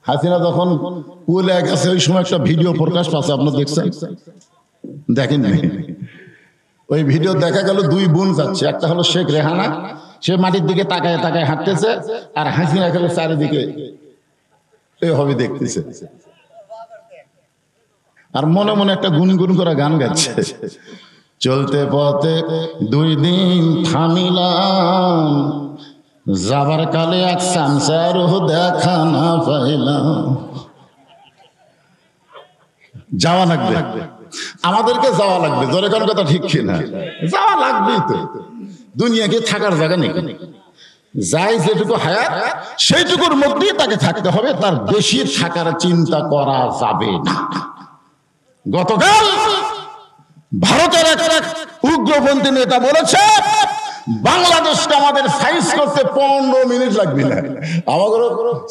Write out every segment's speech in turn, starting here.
হাসিনা যখন পুলে গেছে ওই সময় একটা ভিডিও প্রকাশ পাচ্ছে, আপনারা দেখছেন? দেখেন ওই ভিডিও দেখা গেল দুই বোন যাচ্ছে, একটা হলো শেখ রেহানা, সে মাটির দিকে তাকায় তাকায় হাঁটতেছে, আর হাসিনা গেল চারিদিকে এইভাবে দেখতেছে, আর মনে মনে একটা গুনগুন করে গান গাচ্ছে, চলতে পথে 2 দিন থামিলাম, যাবার কালে এক সামসার দেখা না পাইলাম। যাওয়া লাগবে, আমাদেরকে যাওয়া লাগবে, জোরে কোন কথা ঠিক কিনা? যাওয়া লাগবেই তো, দুনিয়াকে থাকার জায়গা নেই, যাই যেটুকু হায়াত সেইটুকুর মধ্যেই তাকে থাকতে হবে, তার বেশি থাকার চিন্তা করা যাবে না। গতকাল ভারতের এক উগ্রপন্থী নেতা বলেছে বাংলাদেশকে আমাদের সাইজ করতে 15 মিনিট লাগবে না, আমাদের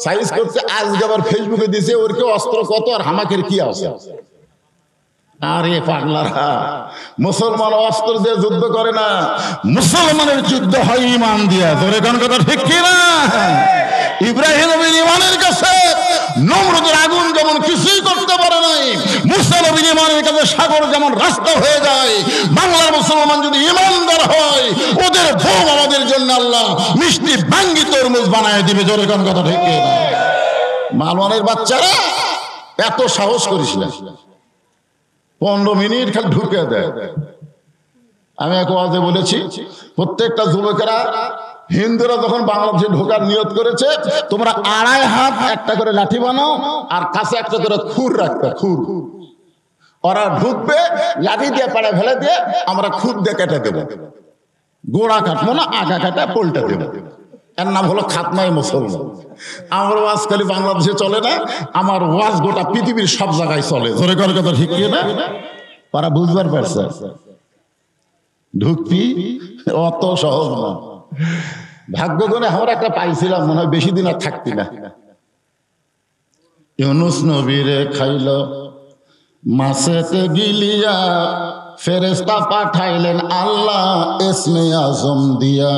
সাইজ করতে আজকে আবার ফেসবুকে দিছে ওর কি অস্ত্র কত আর হামাকের কি আছে। আরে পাগলারা, মুসলমান অস্ত্র দিয়ে যুদ্ধ করে না, মুসলমানের যুদ্ধ হয় ঈমান দিয়া। তোর কোন কথা ঠিক কি না? ইব্রাহিম নবীর ঈমানের কাছে নমরুদের আগুন যেমন কিছুই করতে পারে নাই, মুসা নবীর ঈমানের কাছে সাগর যেমন রাস্তা হয়ে যায়, বাংলার মুসলমান যদি ঈমানদার হয় ওদের ভোগ আমাদের জন্য আল্লাহ মিষ্টি ভাঙ্গি তরমুজ বানায় দিবে। জোরে কোন কথা ঠিক কি না? মালওয়ানের বাচ্চারা এত সাহস করিস না, 15 মিনিট খালি ঢুকে দেয়। আমি এক ওয়াজে বলেছি প্রত্যেকটা যুবকেরা, হিন্দুরা যখন বাংলাদেশে ঢোকার নিয়ত করেছে, তোমরা 2.5 হাত একটা করে লাঠি বানাও আর কাছে একটা করে খুর রাখবে, খুর। ওরা ঢুকবে, লাঠি দিয়ে পাড়া ফেলে দিয়ে আমরা খুর দিয়ে কেটে দেবো, গোড়া কাটবো না, আগা কাটা পল্টা দেবো। এর নাম হলো খাতনাই মুসলমান। আমার ওয়াজ খালি বাংলাদেশে চলে না, আমার ওয়াজ গোটা পৃথিবীর সব জায়গায় চলে। ধরে করার কথা ঠিক না? ওরা বুঝবার পারছে ঢুকবি অত সহজ না। ভাগ্য করে আমরা একটা পাইছিলাম, মনে হয় বেশি দিন আর থাকবি না। ইউনুস নবীরে খাইল মাছেতে গিলিয়া, ফেরেশতা পাঠাইলেন আল্লাহ ইসমে আজম দিয়া,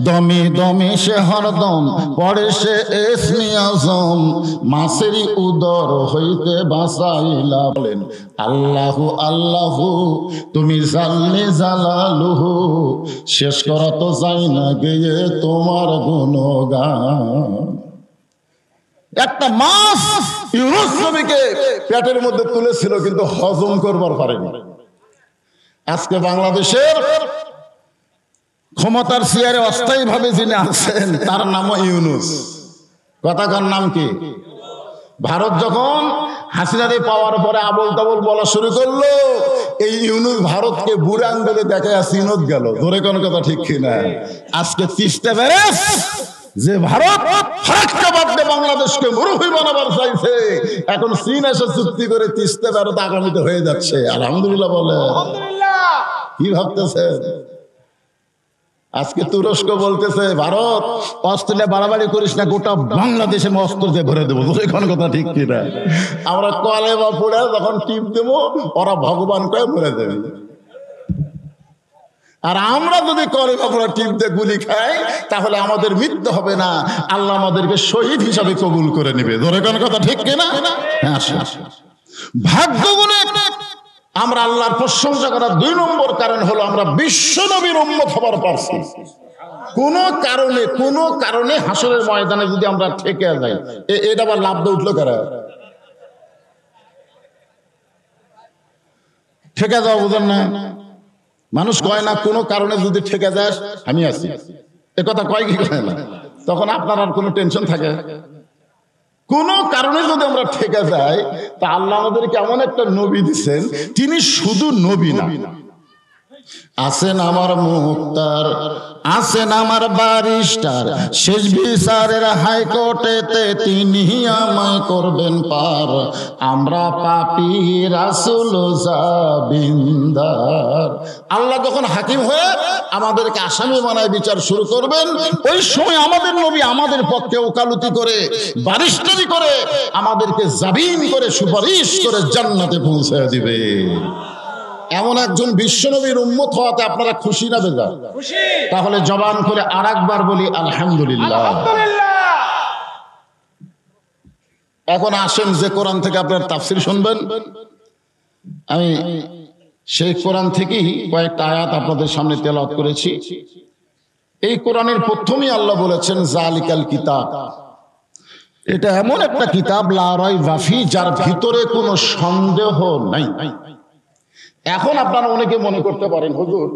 দমে দমে সে হরদম পড়ে সে ইসমে আজম, মাছেরই উদর হইতে বাঁচাইলা। বলেন আল্লাহু আল্লাহু তুমি জাল্লে জালালুহু, শেষ করা তো যায় না গেয়ে তোমার গুণগান। একটা মাছ ইউনুস নবীকে পেটের মধ্যে তুলেছিল কিন্তু হজম করবার পারেনি। আজকে বাংলাদেশের ক্ষমতার চেয়ারে অস্থায়ী ভাবে যিনি আছেন তার নাম ইউনুস। কথাকার নাম কি? ভারত যখন হাসিনারে পাওয়ার পরে আবল তাবল বলা শুরু করলো, এই ইউনুস ভারতকে বুড়ে আঙ্গুলে দেখায় চিনত গেল। ধরে কোন কথা ঠিক কিনা? আজকে তিস্তা ব্যারেজ যে ভারত ফারাক্কা বাদ দিয়ে বাংলাদেশকে মরুভূমি বানাবার চাইছে, এখন চীন এসে চুক্তি করে তিস্তা ব্যারেজ আগামীতে হয়ে যাচ্ছে। আলহামদুলিল্লাহ বলে কি ভাবতেছে? আজকে তুরস্ক বলতেছে ভারত অস্ট্রেলিয়া বাড়াবাড়ি করিস না, গোটা বাংলাদেশে অস্ত্র দিয়ে ভরে দেবো। এখন কথা ঠিক কিনা? আমরা কলে বা পড়ে যখন টিপ দেবো ওরা ভগবান কয়ে মরে দেবে, আর আমরা যদি কলে বা পড়ে টিপ দিয়ে গুলি খাই তাহলে আমাদের মৃত্যু হবে না, আল্লাহ আমাদেরকে শহীদ হিসাবে কবুল করে নিবে। ধরে কোন কথা ঠিক কিনা? ভাগ্য গুণে আমরা আল্লাহর প্রশংসা করার 2 নম্বর কারণ হলো আমরা বিশ্ব নবীর উম্মত হবার পারছি। কোন কারণে হাসরের ময়দানে যদি আমরা ঠেকে যাই, এটা আবার লাভ দিয়ে উঠলো কারা? ঠেকে যাওয়া বুঝেন না? মানুষ কয় না কোনো কারণে যদি ঠেকে যাস আমি আছি, এ কথা কয় কি কয় না? তখন আপনার আর কোনো টেনশন থাকে? কোন কারণে যদি আমরা ঠেকে যাই, তা আল্লাহ আমাদেরকে এমন একটা নবী দিচ্ছেন, তিনি শুধু নবী না, আছেন আমার মুক্তার, আছেন আমার বারিস্টার, শেষ বিচারের হাইকোর্টেতে তিনি আমায় করবেন পার, আমরা পাপী রাসূল জাবিন্দার। আল্লাহ যখন হাকিম হয়ে আমাদেরকে আসামি বানায় বিচার শুরু করবেন, ওই সময় আমাদের নবী আমাদের পক্ষে ওকালতি করে, বারিস্টারি করে, আমাদেরকে জামিন করে, সুপারিশ করে জান্নাতে পৌঁছে দিবে। এমন একজন বিশ্বনবীর উম্মত হওয়াতে আপনারা খুশি না বেজার? খুশি। তাহলে জবান করে আরেকবার বলি আলহামদুলিল্লাহ। এখন আসেন যে কোরআন থেকে আপনার তাফসীর শুনবেন, আমি সেই কোরআন থেকেই কয়েকটা আয়াত আপনাদের সামনে তেলাওয়াত করেছি। এই কোরআনের প্রথমেই আল্লাহ বলেছেন জালিকাল কিতাব, এটা এমন একটা কিতাব লা রাইবা ফি, যার ভিতরে কোনো সন্দেহ নাই। এখন আপনারা অনেকে মনে করতে পারেন হুজুর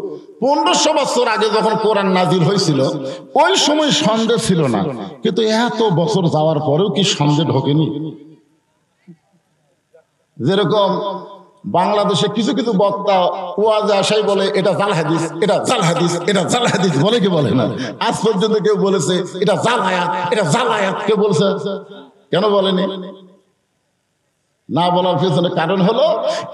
1500 বছর আগে যখন কোরআন নাজিল হয়েছিল ওই সময় সন্দেহ ছিল না, কিন্তু এত বছর যাওয়ার পরেও কি সন্দেহ ঢোকেনি? যেরকম বাংলাদেশে কিছু কিছু বক্তা ওয়াজে আসাই বলে এটা জাল হাদিস, এটা জাল হাদিস, এটা জাল হাদিস, বলে কি বলে না? আজ পর্যন্ত কেউ বলেছে এটা জাল আয়াত, এটা জাল আয়াত কেউ বলছে? কেন বলেনি? না বলার পিছনে কারণ হলো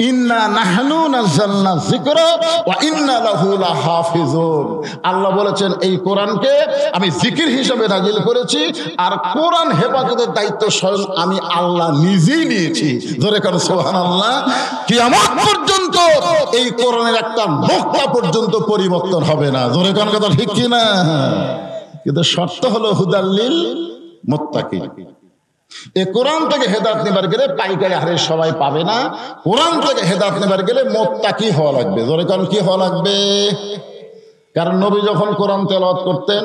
ইন্না নাহনু নাযালনা যিকরা ওয়া ইন্না লাহু লাহাফিজুন। আল্লাহ বলেছেন এই কোরআনকে আমি জিকির হিসেবে নাজিল করেছি, আর কোরআন হেফাজতের দায়িত্ব স্বয়ং আমি আল্লাহ নিজেই নিয়েছি। জোরে করে সুবহানাল্লাহ। কিয়ামত পর্যন্ত এই কোরআনের একটা নোক্তা পর্যন্ত পরিবর্তন হবে না। জোরে কোন কথা ঠিক কি না? কিন্তু শর্ত হলো হুদাল্লিল মুত্তাকিন। এই কোরআন থেকে হেদায়েত নেবার গেলে পাইকারি হারে সবাই পাবে না। কোরআন থেকে হেদায়েত নেবার গেলে মুত্তাকি হওয়া লাগবে। জোরে কোন কি হওয়া লাগবে? কারণ নবী যখন কোরআন তেলাওয়াত করতেন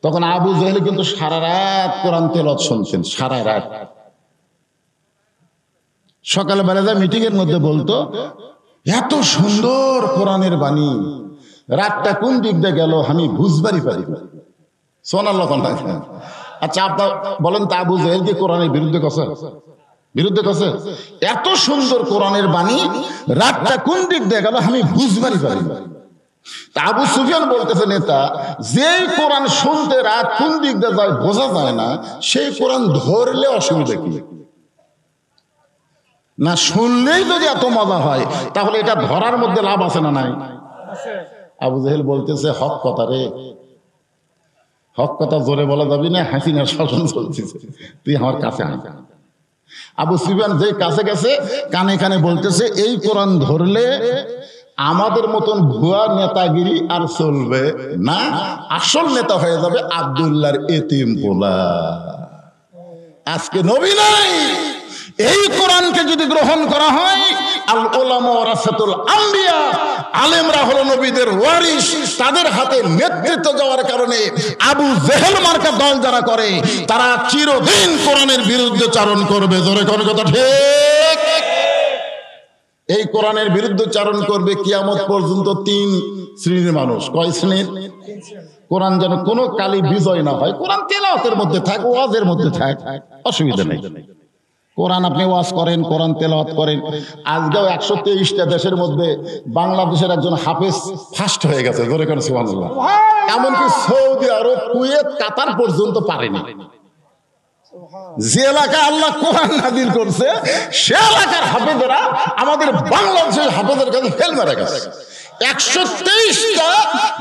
তখন আবু জেহেল কিন্তু সারা রাত কোরআন তেলাওয়াত শুনতেন, সারা রাত। সকালবেলা যা মিটিং এর মধ্যে বলতো এত সুন্দর কোরআনের বাণী, রাতটা কোন দিক দিয়ে গেল আমি বুঝবারই পারি না। সুবহানাল্লাহ। আচ্ছা আপনার বলেন তো আবু জেহেল কি কোরআনের বিরুদ্ধে কথা? বিরুদ্ধে কথা? এত সুন্দর কোরআনের বাণী রাতটা কোন দিক দিয়ে গেল আমি বুঝবারই পারি না। তা আবু সুফিয়ান বলতেছে নেতা, যেই কোরআন শুনতে রাত কোন দিক দিয়ে যায় বোঝা যায় না, সেই কোরআন ধরলে অসুবিধা কি? না শুনলেই যদি এত মজা হয় তাহলে এটা ধরার মধ্যে লাভ আছে না নাই? আবু জেহেল বলতেছে হক কথা রে, হক কথা জোরে বলা যাবে না, হাসিনার শাসন চলতেছে, তুই আমার কাছে আয়। আবু সুফিয়ান যে কাছে গেছে কানে কানে বলতেছে এই কোরআন ধরলে আমাদের মতন ভুয়া নেতাগিরি আর চলবে না, আসল নেতা হয়ে যাবে আব্দুল্লাহর এতিম পোলা। আজকে নবী নাই, এই কোরআনকে যদি গ্রহণ করা হয়, আল উলামা ওয়ারাসাতুল আম্বিয়া, আলেমরা হলো নবীদের ওয়ারিস, তাদের হাতে নেতৃত্ব যাওয়ার কারণে আবু জেহেল মার্কা দল যারা করে তারা চিরদিন কোরআনের বিরুদ্ধে চারণ করবে। জোরে কোন কথা ঠিক? এই কোরআনের বিরুদ্ধে চারণ করবে কিয়ামত পর্যন্ত 3 শ্রেণীর মানুষ। কয় শ্রেণীর? কোরআন যেন কোনো কালি বিজয় না হয়। কোরআন তেলাওয়াতের মধ্যে থাক, ওয়াজের মধ্যে থাক, অসুবিধা নেই। কোরআন আপনি ওয়াজ করেন, কোরআন তেলাওয়াত করেন। আজকেও 123টা দেশের মধ্যে বাংলাদেশের একজন হাফেজ ফার্স্ট হয়ে গেছে। জোরে করে সুবহানাল্লাহ। এমনকি সৌদি আরব, কুয়েত, কাতার পর্যন্ত পারেনি। যে এলাকায় আল্লাহ কোরআন নাযিল করছে সে এলাকার হাফেজরা আমাদের বাংলাদেশের হাফেজের কাছে ফেল মারা গেছে। 123টা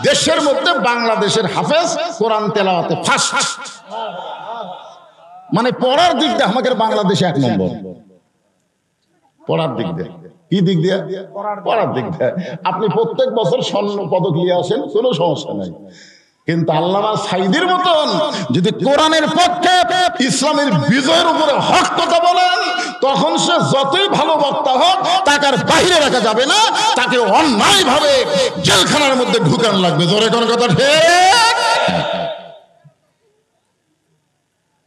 দেশের মধ্যে বাংলাদেশের হাফেজ কোরআন তেলাওয়াতে ফার্স্ট। মানে পড়ার দিক দিয়ে আমাদের বাংলাদেশে 1 নম্বর। পড়ার দিক দিয়ে। কি দিক দিয়ে? পড়ার দিক দিয়ে। আপনি প্রত্যেক বছর স্বর্ণ পদক নিয়ে আসেন, কোনো সমস্যা নাই। কিন্তু আল্লামা সাঈদীর মতন যদি কোরআনের পক্ষে ইসলামের বিজয়ের উপরে হক কথা বলেন, তখন সে যতই ভালো বক্তা হোক তাকে আর বাইরে রাখা যাবে না, তাকে অন্যায় ভাবে জেলখানার মধ্যে ঢুকান লাগবে। জোরে কোন কথা ঠিক?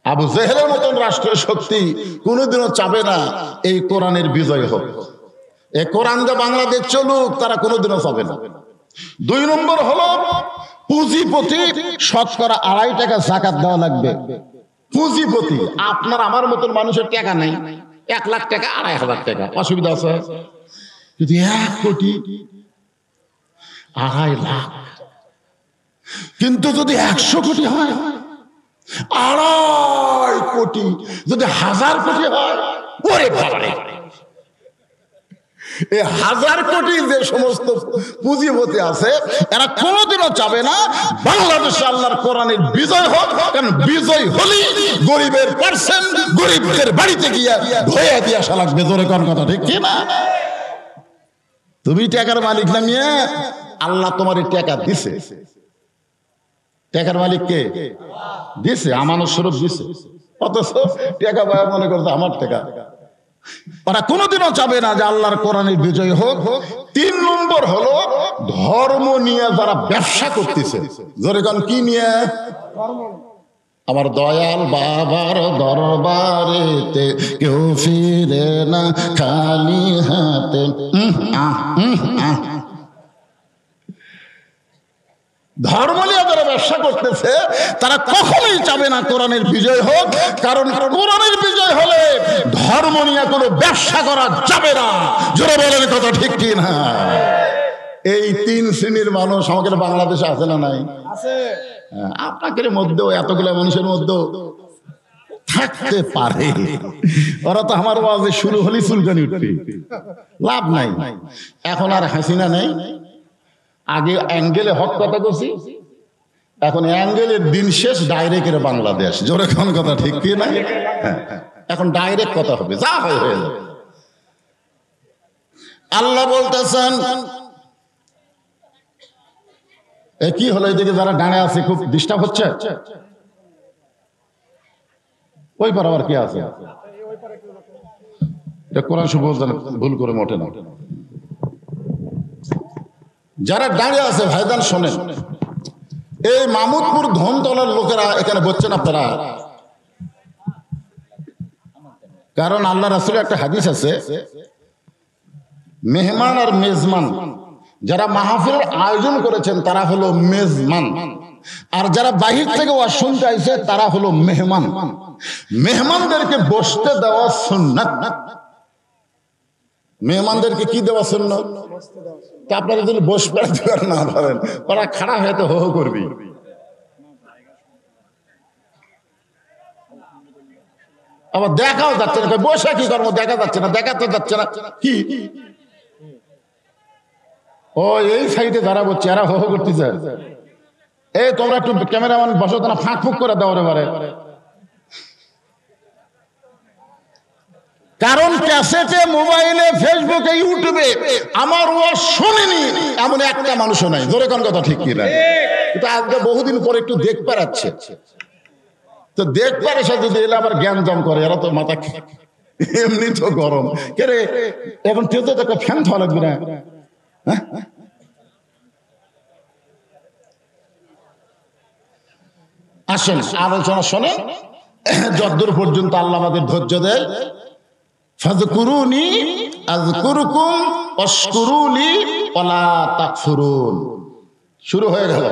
আবু জেহেলের মতন রাষ্ট্রীয় শক্তি কোনোদিনও চাবে না এই কোরআনের বিজয় হোক, এই কোরআন যে বাংলাদেশ চলুক, তারা কোনোদিনও চাবে না। 2 নম্বর হলো পুঁজিপতি শতকরা 2.5 টাকা যাকাত দেওয়া লাগবে। পুঁজিপতি আপনার আমার মতন মানুষের টাকা নাই, 1 লাখ টাকা 2.5 টাকা, অসুবিধা আছে? যদি 1 কোটি 2.5 লাখ, কিন্তু যদি 100 কোটি হয়, 2.5 কোটি, যদি 1000 কোটি হয়, ওরে বাবারে, এই 1000 কোটি যে সমস্ত পুঁজিপতি আছে এরা কোনোদিনও চাবে না বাংলাদেশে আল্লাহর কোরআনের বিজয় হোক। কারণ বিজয় হলেই গরিবের পার্সেন্ট গরিবদের বাড়িতে গিয়া ধোয়া দিয়ে আসা লাগবে। জোরে কোন কথা ঠিক কি না? তুমি টাকার মালিক না মিয়া, আল্লাহ তোমার টাকা দিছে। টাকার মালিক কে দিছে? আমানত স্বরূপ দিছে। অথচ টাকা পায় মনে করছে আমার টাকা। ওরা কোনোদিনও চাবে না যে আল্লাহর কোরআনের বিজয় হোক। 3 নম্বর হলো ধর্ম নিয়ে যারা ব্যবসা করতেছে। জোরে কোন কি নিয়ে? আমার দয়াল বাবার দরবারেতে কেউ ফিরে না খালি হাতে। ধর্ম নিয়ে যারা ব্যবসা করতেছে তারা কখনোই চাবে না কোরআনের বিজয় হোক, কারণ কোরআনের বিজয় হলে ধর্ম নিয়ে কোনো ব্যবসা করা যাবে না। জোরে বলেন কথা ঠিক কি না? এই 3 শ্রেণীর মানুষ আমাদের বাংলাদেশে আছে না নাই? আপনাদের মধ্যেও এতগুলো মানুষের মধ্যেও থাকতে পারে। ওরা তো আমার ওয়াজে শুরু হলি চুলকানি উঠবে, লাভ নাই। এখন আর হাসিনা নেই, আগে অ্যাঙ্গেলে হক কথা করছি, এখন অ্যাঙ্গেলের দিন শেষ, ডাইরেক্টের বাংলাদেশ। জোরে কোন কথা ঠিক কি না? এখন ডাইরেক্ট কথা হবে, যা হয় হয়ে যাবে। আল্লাহ বলতেছেন কি হলো এদিকে যারা ডানে আছে খুব ডিস্টার্ব হচ্ছে। ওই পার আবার কে আছে? কোরআন শুভ ভুল করে মোটে না। যারা দাঁড়িয়ে আছে ভাইজান শোনেন, এই মামুদপুর ধনতলার লোকেরা এখানে বলছেন আপনারা, কারণ আল্লাহ রাসূলের একটা হাদিস আছে, মেহমান আর মেজমান, যারা মাহফিলের আয়োজন করেছেন তারা হলো মেজমান, আর যারা বাহির থেকে ওয়াজ শুনতে আইছে তারা হলো মেহমান। মেহমানদেরকে বসতে দেওয়া সুন্নাত। মেহমানদেরকে কি দেওয়া সুন্নাত? তা আপনারা যদি বসবে না পারেন, ওরা খাড়া হয়ে তো হো হো করবি। আবার দেখাও যাচ্ছে না, বসে কি করবো? দেখা যাচ্ছে না, দেখাতে যাচ্ছে না কি? ও এই সাইডে যারা বলছে এরা হো হো করতেছে। এই তোমরা একটু ক্যামেরাম্যান বসো না, ফাঁক ফুক করে দাও রে বারে। কারণ ক্যাসেটে, মোবাইলে, ফেসবুকে, ইউটিউবে আমার ওয়াজ শুনিনি এমন একটা মানুষও নাই। ধরে কোন কথা ঠিক কি না? কিন্তু আজকে বহুদিন পরে একটু দেখ পারাচ্ছে, তো দেখ পারে সে যদি এলে আবার জ্ঞান জম করে। এরা তো মাথা এমনি তো গরম কে রে, এখন কেউ তো একটা ফ্যান খাওয়া লাগবে না। আসেন আলোচনা শোনেন, যতদূর পর্যন্ত আল্লাহ আমাদের ধৈর্য দেয়। ফাযকুরুনি আযকুরুকুম ওয়াশকুরুলি ওয়ালা তাকফুরুন। শুরু হয়ে গেল।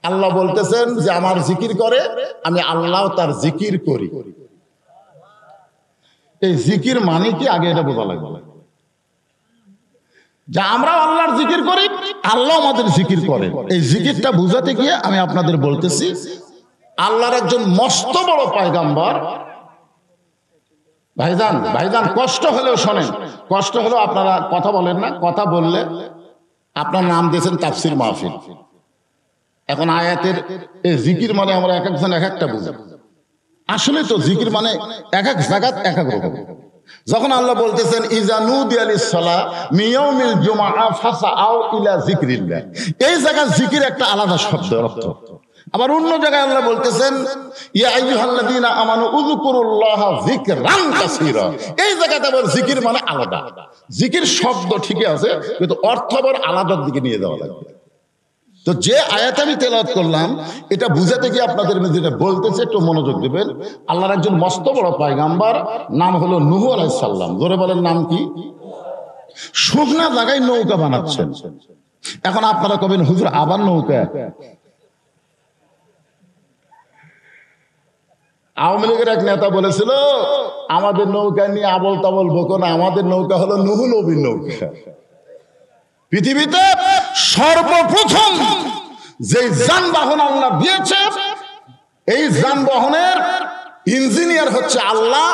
আল্লাহ বলতেছেন যে আমার জিকির করে, আমি আল্লাহ তার জিকির করি। এই জিকির মানে কি আগে এটা বোঝা লাগবে, যে আমরা আল্লাহর জিকির করি, আল্লাহ আমাদের জিকির করে। এই জিকিরটা বুঝাতে গিয়ে আমি আপনাদের বলতেছি, আল্লাহর একজন মস্ত বড় পয়গম্বর। ভাইজান কষ্ট হলেও শোনেন, কষ্ট হলেও আপনারা কথা বলেন না। কথা বললে আপনার নাম দিয়েছেন তাফসীর মাহফিল। এখন আয়াতের এই জিকির মানে আমরা এক একজন এক একটা বুঝি। আসলে তো জিকির মানে এক এক জায়গাত এক এক রকম। যখন আল্লাহ বলতেছেন ইজা নুদিয়া লিস-সালাহ মিন ইয়াউমিল জুমআ ফাসআউ ইলা যিকরিল্লাহ, এই জায়গায় জিকির একটা আলাদা শব্দ অর্থ। আবার অন্য জায়গায় আল্লাহ বলতেছেন ইয়া আইয়ুহাল্লাযীনা আমানু উযকুরুল্লাহা যিকরান কাসীরা, এই জায়গাতে আবার জিকির মানে আলাদা। জিকির শব্দ ঠিকই আছে, কিন্তু অর্থ আবার আলাদার দিকে নিয়ে যাওয়া লাগবে। তো যে আয়াত আমি তেলাওয়াত করলাম, এটা বুঝাতে গিয়ে আপনাদের যেটা বলতেছে একটু মনোযোগ দিবেন। আল্লাহর একজন মস্ত বড় পয়গম্বর, নাম হলো নূহ আলাইহিস সালাম। জোরে বলেন নাম কি? শুকনা জায়গায় নৌকা বানাচ্ছেন। এখন আপনারা কবেন হুজুর আবার নৌকা? আওয়ামী লীগের এক নেতা বলেছিল আমাদের নৌকা নিয়ে আবল তাবল বকো না, আমাদের নৌকা হলো নূহ নবীর নৌকা। পৃথিবীতে সর্বপ্রথম যে যানবাহন আল্লাহ দিয়েছে, এই যানবাহনের ইঞ্জিনিয়ার হচ্ছে আল্লাহ,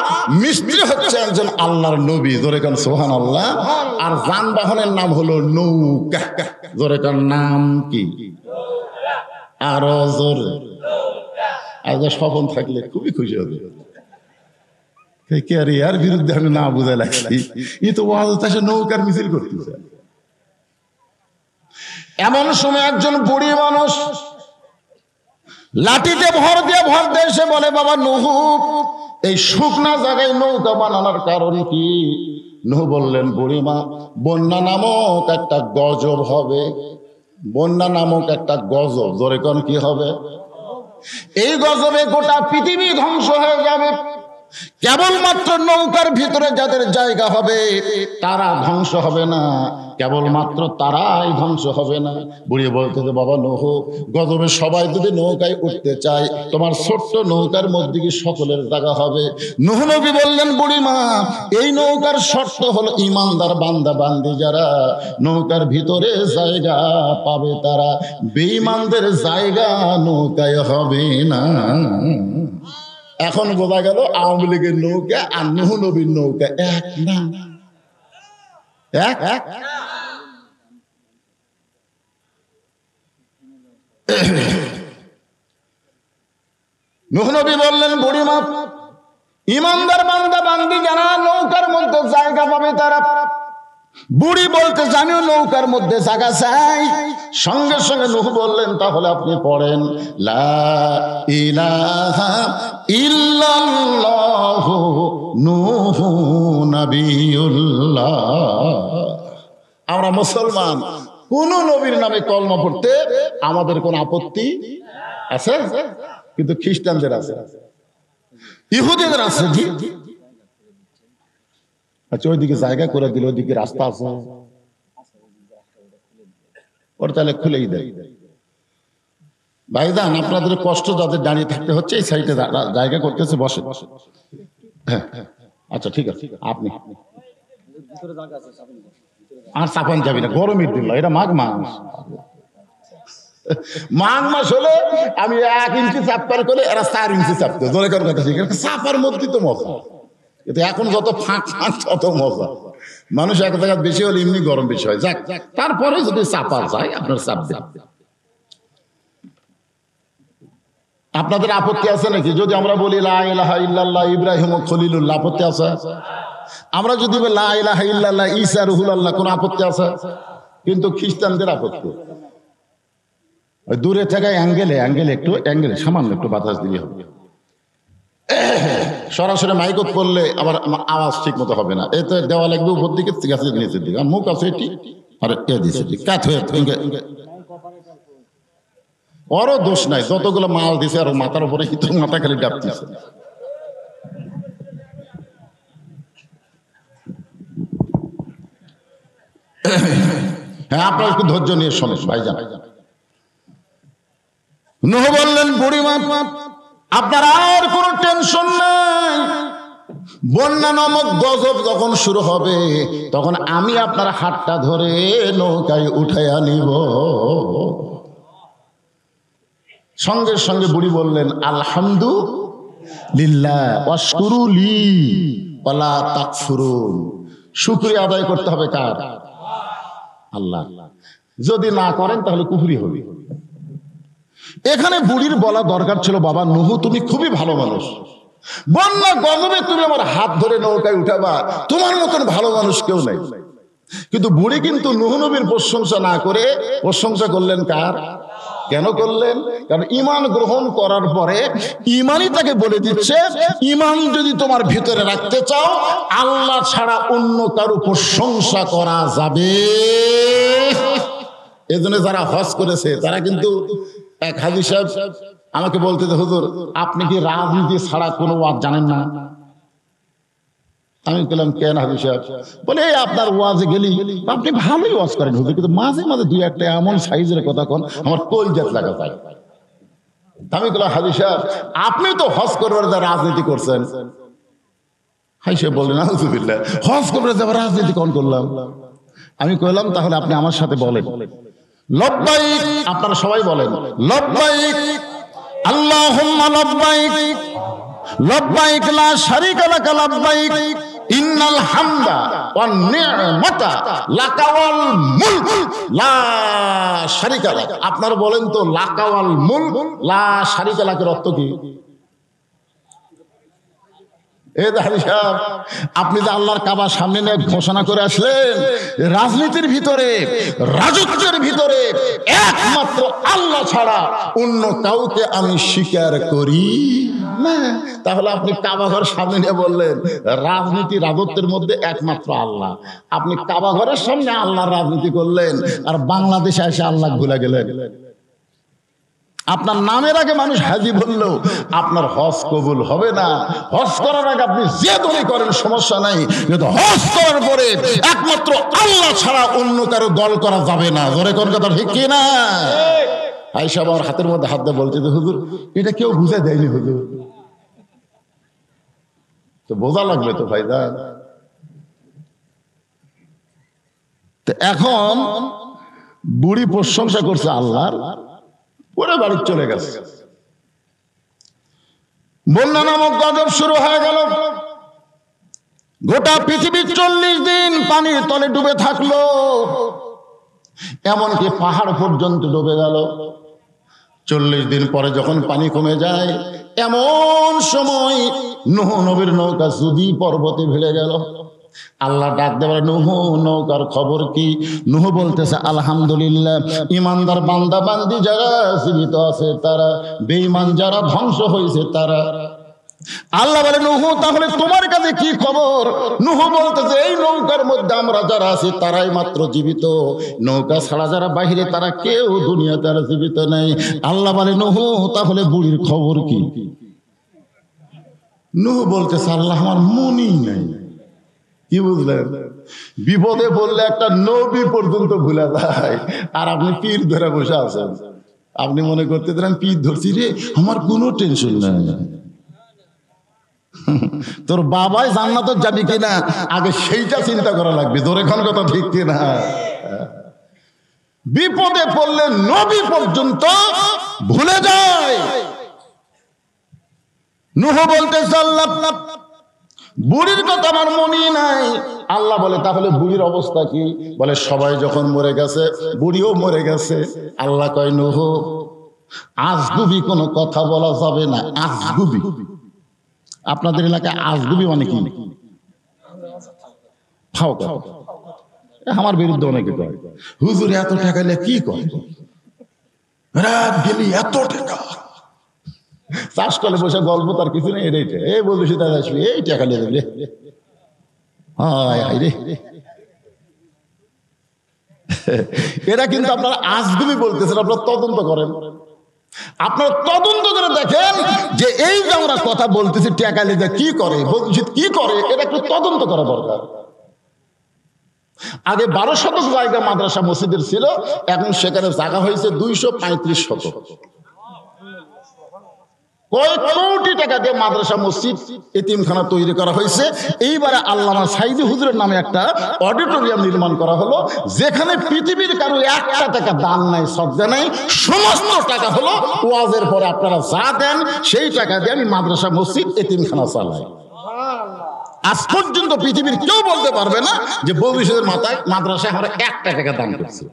মিস্ত্রি হচ্ছে একজন আল্লাহর নবী। জোরে কান সুবহানাল্লাহ। আর যানবাহনের নাম হলো নৌকা। জোরে কান নাম কি? আরো জোরে। আজকে স্বপন থাকলে খুবই খুশি হবে। কে আর ইয়ার বিরুদ্ধে আমি না বুঝে লাগছি, ই তো নৌকার মিছিল করতেছে। এমন সময় একজন বুড়ি মানুষ লাঠিতে ভর দিয়ে এসে বলে, বাবা নূহ, এই শুকনা জায়গায় নৌকা বানানোর কারণ কি? নূহ বললেন, বুড়িমা, বন্যা নামক একটা গজব হবে। বন্যা নামক একটা গজব, জোরে কোন কি হবে? এই গজবে গোটা পৃথিবী ধ্বংস হয়ে যাবে। কেবলমাত্র নৌকার ভিতরে যাদের জায়গা হবে তারা ধ্বংস হবে না, কেবলমাত্র তারাই ধ্বংস হবে না। বুড়ি বলতেছে, বাবা নূহ, গজবে সবাই যদি নৌকায় উঠতে চায়, তোমার ছোট্ট নৌকার মধ্যে কি সকলের জায়গা হবে? নূহ নবী বললেন, বুড়িমা, এই নৌকার শর্ত হলো ইমানদার বান্দা বান্দি যারা নৌকার ভিতরে জায়গা পাবে তারা, বেঈমানদের জায়গা নৌকায় হবে না। এখন বোঝা গেল আওয়ামী লীগের নৌকা আর নূহ নবীর নৌকা এক না। এক নূহ নবী বললেন, বুড়িমা, ইমানদার বান্দা বান্দি যারা নৌকার মধ্যে জায়গা পাবে তারা। বুড়ি বলতে জানিও নৌকার মধ্যে জায়গা চাই। সঙ্গে সঙ্গে নূহ বললেন, তাহলে আপনি পড়েন, লা ইলাহা ইল্লাল্লাহু নূহু নবিয়ুল্লাহ। আমরা মুসলমান, কোন নবীর নামে কলমা পড়তে আমাদের কোন আপত্তি আছে? কিন্তু খ্রিস্টানদের আছে, ইহুদিদের আছে। জি, আচ্ছা, ওইদিকে জায়গা করে দিল, ওইদিকে রাস্তা আছে, ওর তাহলে খুলেই দেয়। ভাইজান, আপনাদের কষ্ট, যাদের দাঁড়িয়ে থাকতে হচ্ছে, এই সাইডে জায়গা করতেছে, বসে। হ্যাঁ, আচ্ছা ঠিক আছে, আপনি আর চাপান যাবি না, গরমের দিন, এটা মাঘ মাস। মাঘ মাস হলে আমি 1 ইঞ্চি চাপার করে এরা 4 ইঞ্চি চাপতে, জোরে করার কথা ঠিক আছে, চাপার মধ্যে তো মজা। কিন্তু এখন যত ফাঁক তত মজা। মানুষ এক জায়গায় বেশি হলে এমনি গরম বেশি হয়, যাক, তারপরে যদি চাপা যায় আপনার চাপ দেন। আপনাদের আপত্তি আছে নাকি যদি আমরা বলি লা ইলাহা ইল্লাল্লাহ ইব্রাহিম খলিলুল্লাহ? আপত্তি আছে? আমরা যদি বলি লা ইলাহা ইল্লাল্লাহ ঈসা রুহুল্লাহ, কোন আপত্তি আছে? কিন্তু খ্রিস্টানদের আপত্তি। দূরে থেকে অ্যাঙ্গেলে সামান্য একটু বাতাস দিলে হবে। সরাসরি মাইকত করলে আবার আওয়াজ ঠিক মতো হবে না। এতে দেওয়া লাগবে উপর দিকে, গাছের নিচের দিকে, আর মুখ আছে এটি, আর কাত হয়ে ওরও দোষ নাই, যতগুলো মাল দিছে আর মাথার উপরে মাথা খালি ডাবতেছে। হ্যাঁ, আপনার একটু ধৈর্য নিয়ে শোনেন ভাইজান। নূহ বললেন, বুড়িমা, আপনার আর কোনো টেনশন নাই। বন্যা নামক গজব যখন শুরু হবে তখন আমি আপনার হাতটা ধরে নৌকায় উঠাইয়া নিব। সঙ্গে সঙ্গে বুড়ি বললেন, আলহামদুলিল্লাহ ওয়াশকুরু লি ওয়ালা তাকফুরুন। শুকরিয়া আদায় করতে হবে কার? আল্লাহ। যদি না করেন তাহলে কুফরি হবে। এখানে বুড়ির বলা দরকার ছিল, বাবা নূহ, তুমি খুবই ভালো মানুষ, বন্যা গজবে তুমি আমার হাত ধরে নৌকায় উঠাবা, তোমার মতন ভালো মানুষ কেউ নাই। কিন্তু বুড়ি কিন্তু নূহ নবীর প্রশংসা না করে প্রশংসা করলেন কার? কেন করলেন? কারণ ঈমান গ্রহণ করার পরে ঈমানই তাকে বলে দিচ্ছে, ঈমান যদি তোমার ভিতরে রাখতে চাও, আল্লাহ ছাড়া অন্য কারো প্রশংসা করা যাবে। এজন্য যারা হজ করেছে তারা কিন্তু, এক হাজী সাহেব আমাকে বলতে, হুজুর আপনি কি রাজনীতি ছাড়া কোনো ওয়াজ জানেন না? আমি বললাম, কেন হাজী সাহেব? বলে, আপনার ওয়াজে গেলি আপনি ভালোই ওয়াজ করেন হুজুর, কিন্তু মাঝে মাঝে দুই একটা এমন সাইজের কথা কোন আমার কলজাত লাগা যায়। আমি বললাম, হাজী সাহেব আপনি তো হজ করবার যা রাজনীতি করছেন। হাই সাহেব বললেন, আলহামদুলিল্লাহ, হজ করবার যা রাজনীতি কোন করলাম? আমি কইলাম, তাহলে আপনি আমার সাথে বলেন লব্বাইক। আপনারা সবাই বলেন লব্বাইক আল্লাহুম্মা লব্বাইক লব্বাইক লা শারীকা লাকা লব্বাইক ইন্নাল হামদা ওয়ান নি'মাতা লাকা ওয়াল মুলক লা শারীকা লাক। আপনারা বলেন তো, লাকা ওয়াল মুলক লা শারীকা লাকের অর্থ কি? এ দাঁড়ি সাহেব, আপনি যে আল্লাহর কাবার সামনে নিয়ে ঘোষণা করে আসলেন, রাজনীতির ভিতরে, রাজত্বের ভিতরে একমাত্র আল্লাহ ছাড়া অন্য কাউকে আমি স্বীকার করি না। তাহলে আপনি কাবা ঘর সামনে নিয়ে বললেন রাজনীতি রাজত্বের মধ্যে একমাত্র আল্লাহ, আপনি কাবা ঘরের সামনে আল্লাহর রাজনীতি করলেন, আর বাংলাদেশে এসে আল্লাহ ভুলে গেলেন। আপনার নামের আগে মানুষ হাজি বললো আপনার হজ কবুল হবে না। হজ করার আগে আপনি যে দলই করেন সমস্যা নাই, কিন্তু হজ করার পরে একমাত্র আল্লাহ ছাড়া অন্য কারো দল করা যাবে না। জোরে কোন কথা ঠিক কি না? আয়েশা আমার হাতের মধ্যে হাত দিয়ে বলছে, হুজুর এটা কেউ বুঝে দেয়নি হুজুর। তো বোঝা লাগবে তো ভাইদা। তো এখন বুড়ি প্রশংসা করছে আল্লাহর, পরে বাড়ি চলে গেছে। বন্যা নামক গজব শুরু হয়ে গেল। গোটা পৃথিবী 40 দিন পানির তলে ডুবে থাকলো, এমনকি পাহাড় পর্যন্ত ডুবে গেল। 40 দিন পরে যখন পানি কমে যায়, এমন সময় নূহ নবীর নৌকা সুদি পর্বতে ভিড়ে গেল। আল্লাহ ডাক দেবে, নূহ নৌকার খবর কি? নূহ বলতেছে আলহামদুলিল্লাহ, ইমানদার বান্দা বান্দি যারা জীবিত আছে তারা, বেঈমান যারা ধ্বংস হয়েছে তারা। আল্লাহ বলে, নূহ তাহলে তোমার কাছে কি খবর? নূহ বলতেছে এই নৌকার মধ্যে আমরা যারা আছি তারাই মাত্র জীবিত, নৌকা ছাড়া যারা বাহিরে তারা কেউ দুনিয়াতে আর জীবিত নেই। আল্লাহ বলে, নূহ তাহলে বুড়ির খবর কি? নূহ বলতেছে আল্লাহ আমার মনই নাই। কি বুঝলেন? বিপদে বললে একটা নবী পর্যন্ত ভুলে যায়, আর আপনি পীর ধরে বসে আছেন। আপনি মনে করতে দেন পীর ধরছি রে, আমার কোনো টেনশন নাই। তোর বাবাই জান্নাতে যাবি কিনা আগে সেইটা চিন্তা করা লাগবে। তোর এখন কথা ঠিক কিনা? বিপদে পড়লে নবী পর্যন্ত ভুলে যায়। নূহ বলতেছে আল্লাহ বুড়ির কথা আমার মনেই নাই। আল্লাহ বলে তাহলে বুড়ির অবস্থা কি? বলে সবাই যখন মরে গেছে বুড়িও মরে গেছে। আল্লাহ কয় নূহ আজগুবি কোনো কথা বলা যাবে না। আজগুবি, আপনাদের এলাকায় আজগুবি মানে কি? ফাও কথা। আমার বিরুদ্ধে অনেকে কয় হুজুর এত টাকা নিয়ে কি করে, রাত গেলি এত টাকা। চাষ করলে বসে গল্প তার কিছু নেই। এটাইটা এই বলছি তাই আসবি এই টাকা নিয়ে দেবে রে। এরা কিন্তু আপনারা আজগুবি বলতেছেন। আপনারা তদন্ত করেন, আপনারা তদন্ত করে দেখেন যে এই যে আমরা কথা বলতেছি টাকা নিয়ে কি করে, বলছি কি করে, এটা একটু তদন্ত করা দরকার। আগে 12 শতক জায়গা মাদ্রাসা মসজিদের ছিল, এখন সেখানে জায়গা হয়েছে 235 শতক। কয়েক কোটি টাকা দিয়ে মাদ্রাসা মসজিদ এতিমখানা তৈরি করা হয়েছে। এইবারে আল্লামা সাইদি হুজুরের নামে একটা অডিটোরিয়াম নির্মাণ করা হলো, যেখানে পৃথিবীর কারো 1 টাকা দান নাই, সদ্গা নাই, সমস্ত টাকা হলো ওয়াজের পরে আপনারা যা দেন সেই টাকা দিয়ে আমি মাদ্রাসা মসজিদ এতিমখানা চালাই। আজ পর্যন্ত পৃথিবীর কেউ বলতে পারবে না যে ভবিষ্যতের মাথায় মাদ্রাসায় আমরা 1 টাকা দান করছি।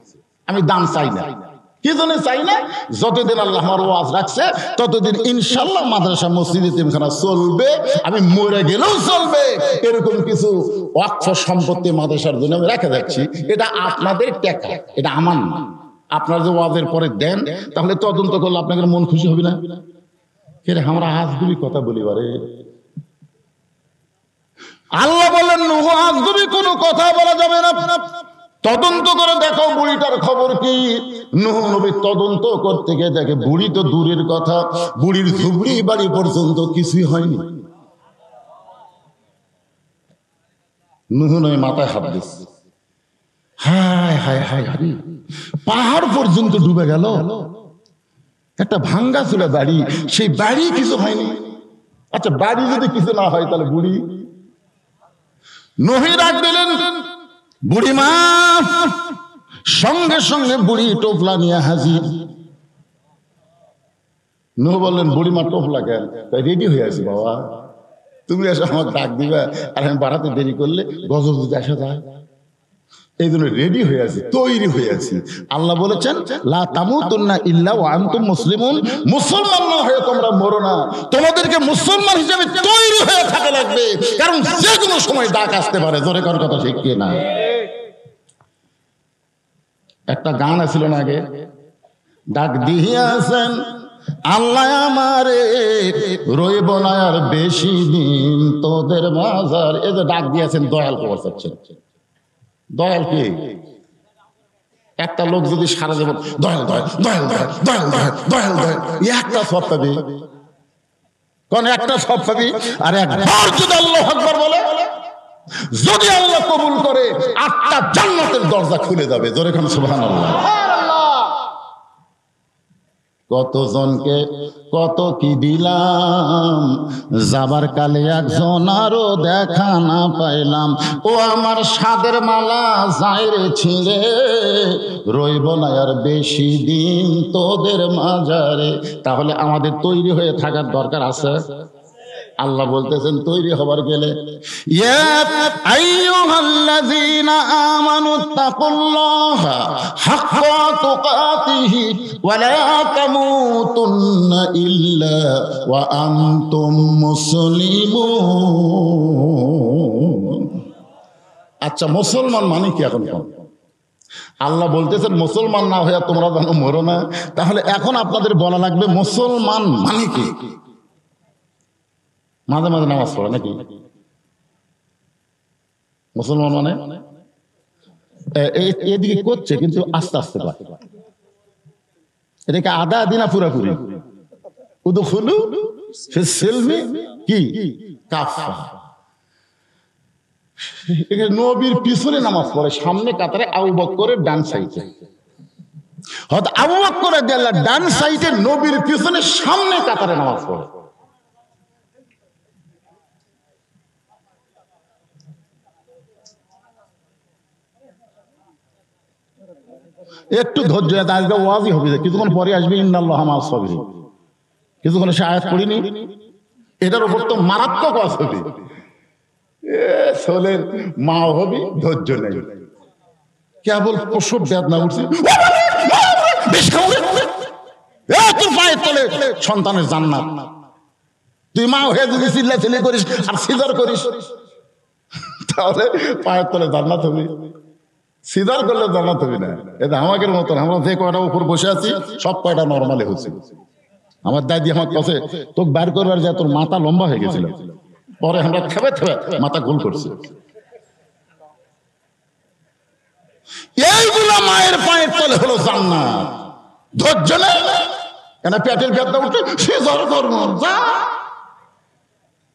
আমি দান চাই না। কি জন্য চাই না? যতদিন আল্লাহ আমার ওয়াজ রাখছে ততদিন ইনশাল্লাহ মাদ্রাসা মসজিদ এতিমখানা চলবে, আমি মরে গেলেও চলবে। এরকম কিছু ওয়াকফ সম্পত্তি মাদ্রাসার জন্য আমি রেখে যাচ্ছি। এটা আপনাদের টাকা, এটা আমার না। আপনারা যে ওয়াজের পরে দেন তাহলে তদন্ত করলে আপনাদের মন খুশি হবে না? আমরা আজগুবি কথা বলি বারে। আল্লাহ বলেন নূহ আজগুবি কোনো কথা বলা যাবে না, তদন্ত করে দেখো বুড়িটার খবর কি। নূহ নবী তদন্ত করতে গিয়ে দেখে বুড়ি তো দূরের কথা, বুড়ির ঝুপড়ি বাড়ি পর্যন্ত কিছুই হয়নি। নূহ নবী মাথায় হাত দিচ্ছে, হায় হায় হায় হায়, পাহাড় পর্যন্ত ডুবে গেল। একটা ভাঙ্গা ছিল বাড়ি, সেই বাড়ি কিছু হয়নি। আচ্ছা বাড়ি যদি কিছু না হয় তাহলে বুড়ি? নূহ ডাক দিলেন, বুড়ি মা। সঙ্গে সঙ্গে বুড়ি টোপলা নিয়ে হাজির। নূহ বললেন বুড়িমা টোপলা কেন? রেডি হয়ে আছি বাবা, তুমি এসে আমার ডাক দিবা, আর আমি বাড়াতে দেরি করলে গজব যদি আসা যায়। এই জন্য রেডি হয়ে আছি, তৈরি হয়ে আছি। আল্লাহ বলেছেন লা তামুতুন্না ইল্লা ওয়া আনতুম মুসলিমুন, মুসলমান না হয়ে তোমরা মরো না, তোমাদেরকে মুসলমান হিসেবে তৈরি হয়ে থাকা লাগবে, কারণ যে কোনো সময় ডাক আসতে পারে। জোরে কোন কথা ঠিক কি না? একটা গান আছিল না আগে, ডাক দিয়াছেন আল্লাহ আমারে, রইব না আর বেশি দিন তোদের মাঝার। এই যে ডাক দিয়েছেন, দয়াল খবর চাচ্ছেন। দয়াল কি? একটা লোক যদি সারা জীবন দয়াল দয়াল দয়াল দয়াল দয়াল দয়াল দয়াল দয়াল, একটা সব পাবি, কোন একটা সব পাবি। আর একবার যদি আল্লাহু আকবার বলে, যদি আল্লাহ কবুল করে, 8টা জান্নাতের দরজা খুলে যাবে। জোরে কোন সুবহানাল্লাহ। কতজনকে কত কি দিলাম, যাবার কালে একজন আরো দেখা না পাইলাম। ও আমার সাদের মালা যায় রে ছিঁড়ে, রইব না আর বেশি দিন তোদের মাঝারে। তাহলে আমাদের তৈরি হয়ে থাকার দরকার আছে। আল্লাহ বলতেছেন তৈরি হবার গেলে, ইয়া আইয়ুহাল্লাযীনা আমানুত্তাকুল্লাহা হাক্কা তুকাতিহি ওয়া লা তামুতুন্না ইল্লা ওয়া আনতুম মুসলিমুন। আচ্ছা, মুসলমান মানে কি? এখন আল্লাহ বলতেছেন মুসলমান না হয়ে তোমরা যেন মরো না। তাহলে এখন আপনাদের বলা লাগবে মুসলমান মানে কি? মাঝে মাঝে নামাজ পড়ে নাকি মুসলমান মানে? এদিকে করছে কিন্তু আস্তে আস্তে পারে। এটাকে আদা দিনা পুরাপুরি উদখুলু ফিস সিলমি কি কাফা। নবীর পিছনে নামাজ পড়ে, সামনে কাতারে আবু বকরের ডান সাইডে। হয়তো আবু বকর রাদিয়াল্লাহু ডান সাইডে, নবীর পিছনে সামনে কাতারে নামাজ পড়ে। একটু ধৈর্য, আজকে ওয়াজই হবে, কিছুক্ষণ পরে আসবে ইন্নাল্লাহা মাআস সাবিরিন। কিছুক্ষণ সে আয়াত পড়িনি, এটার উপর তো মারাত্মক ওয়াজ হবে। সোলের মা হবে, ধৈর্য নেই, কেবল প্রসব বেদনা উঠছে, তোর পায়ের তলে সন্তানের জান্নাত। তুই মা হয়ে যদি চিল্লাচিল্লি করিস আর সিজার করিস, তাহলে পায়ের তলে জান্নাত হবে। সিজার করলে জান্নাত হবে না। এটা আমাদের মতন, আমরা যে কয়টা উপর বসে আছি সব কয়টা নর্মালে হচ্ছে। আমার দাদি আমার কাছে তোকে বার করবার যায়, তোর মাথা লম্বা হয়ে গেছিল, পরে আমরা থেবে থেবে মাথা গোল করছি। এইগুলা মায়ের পায়ের তলে হলো জান্নাত। ধৈর্য নেই কেন? পেটের ব্যথা উঠে সিজার করবো, যা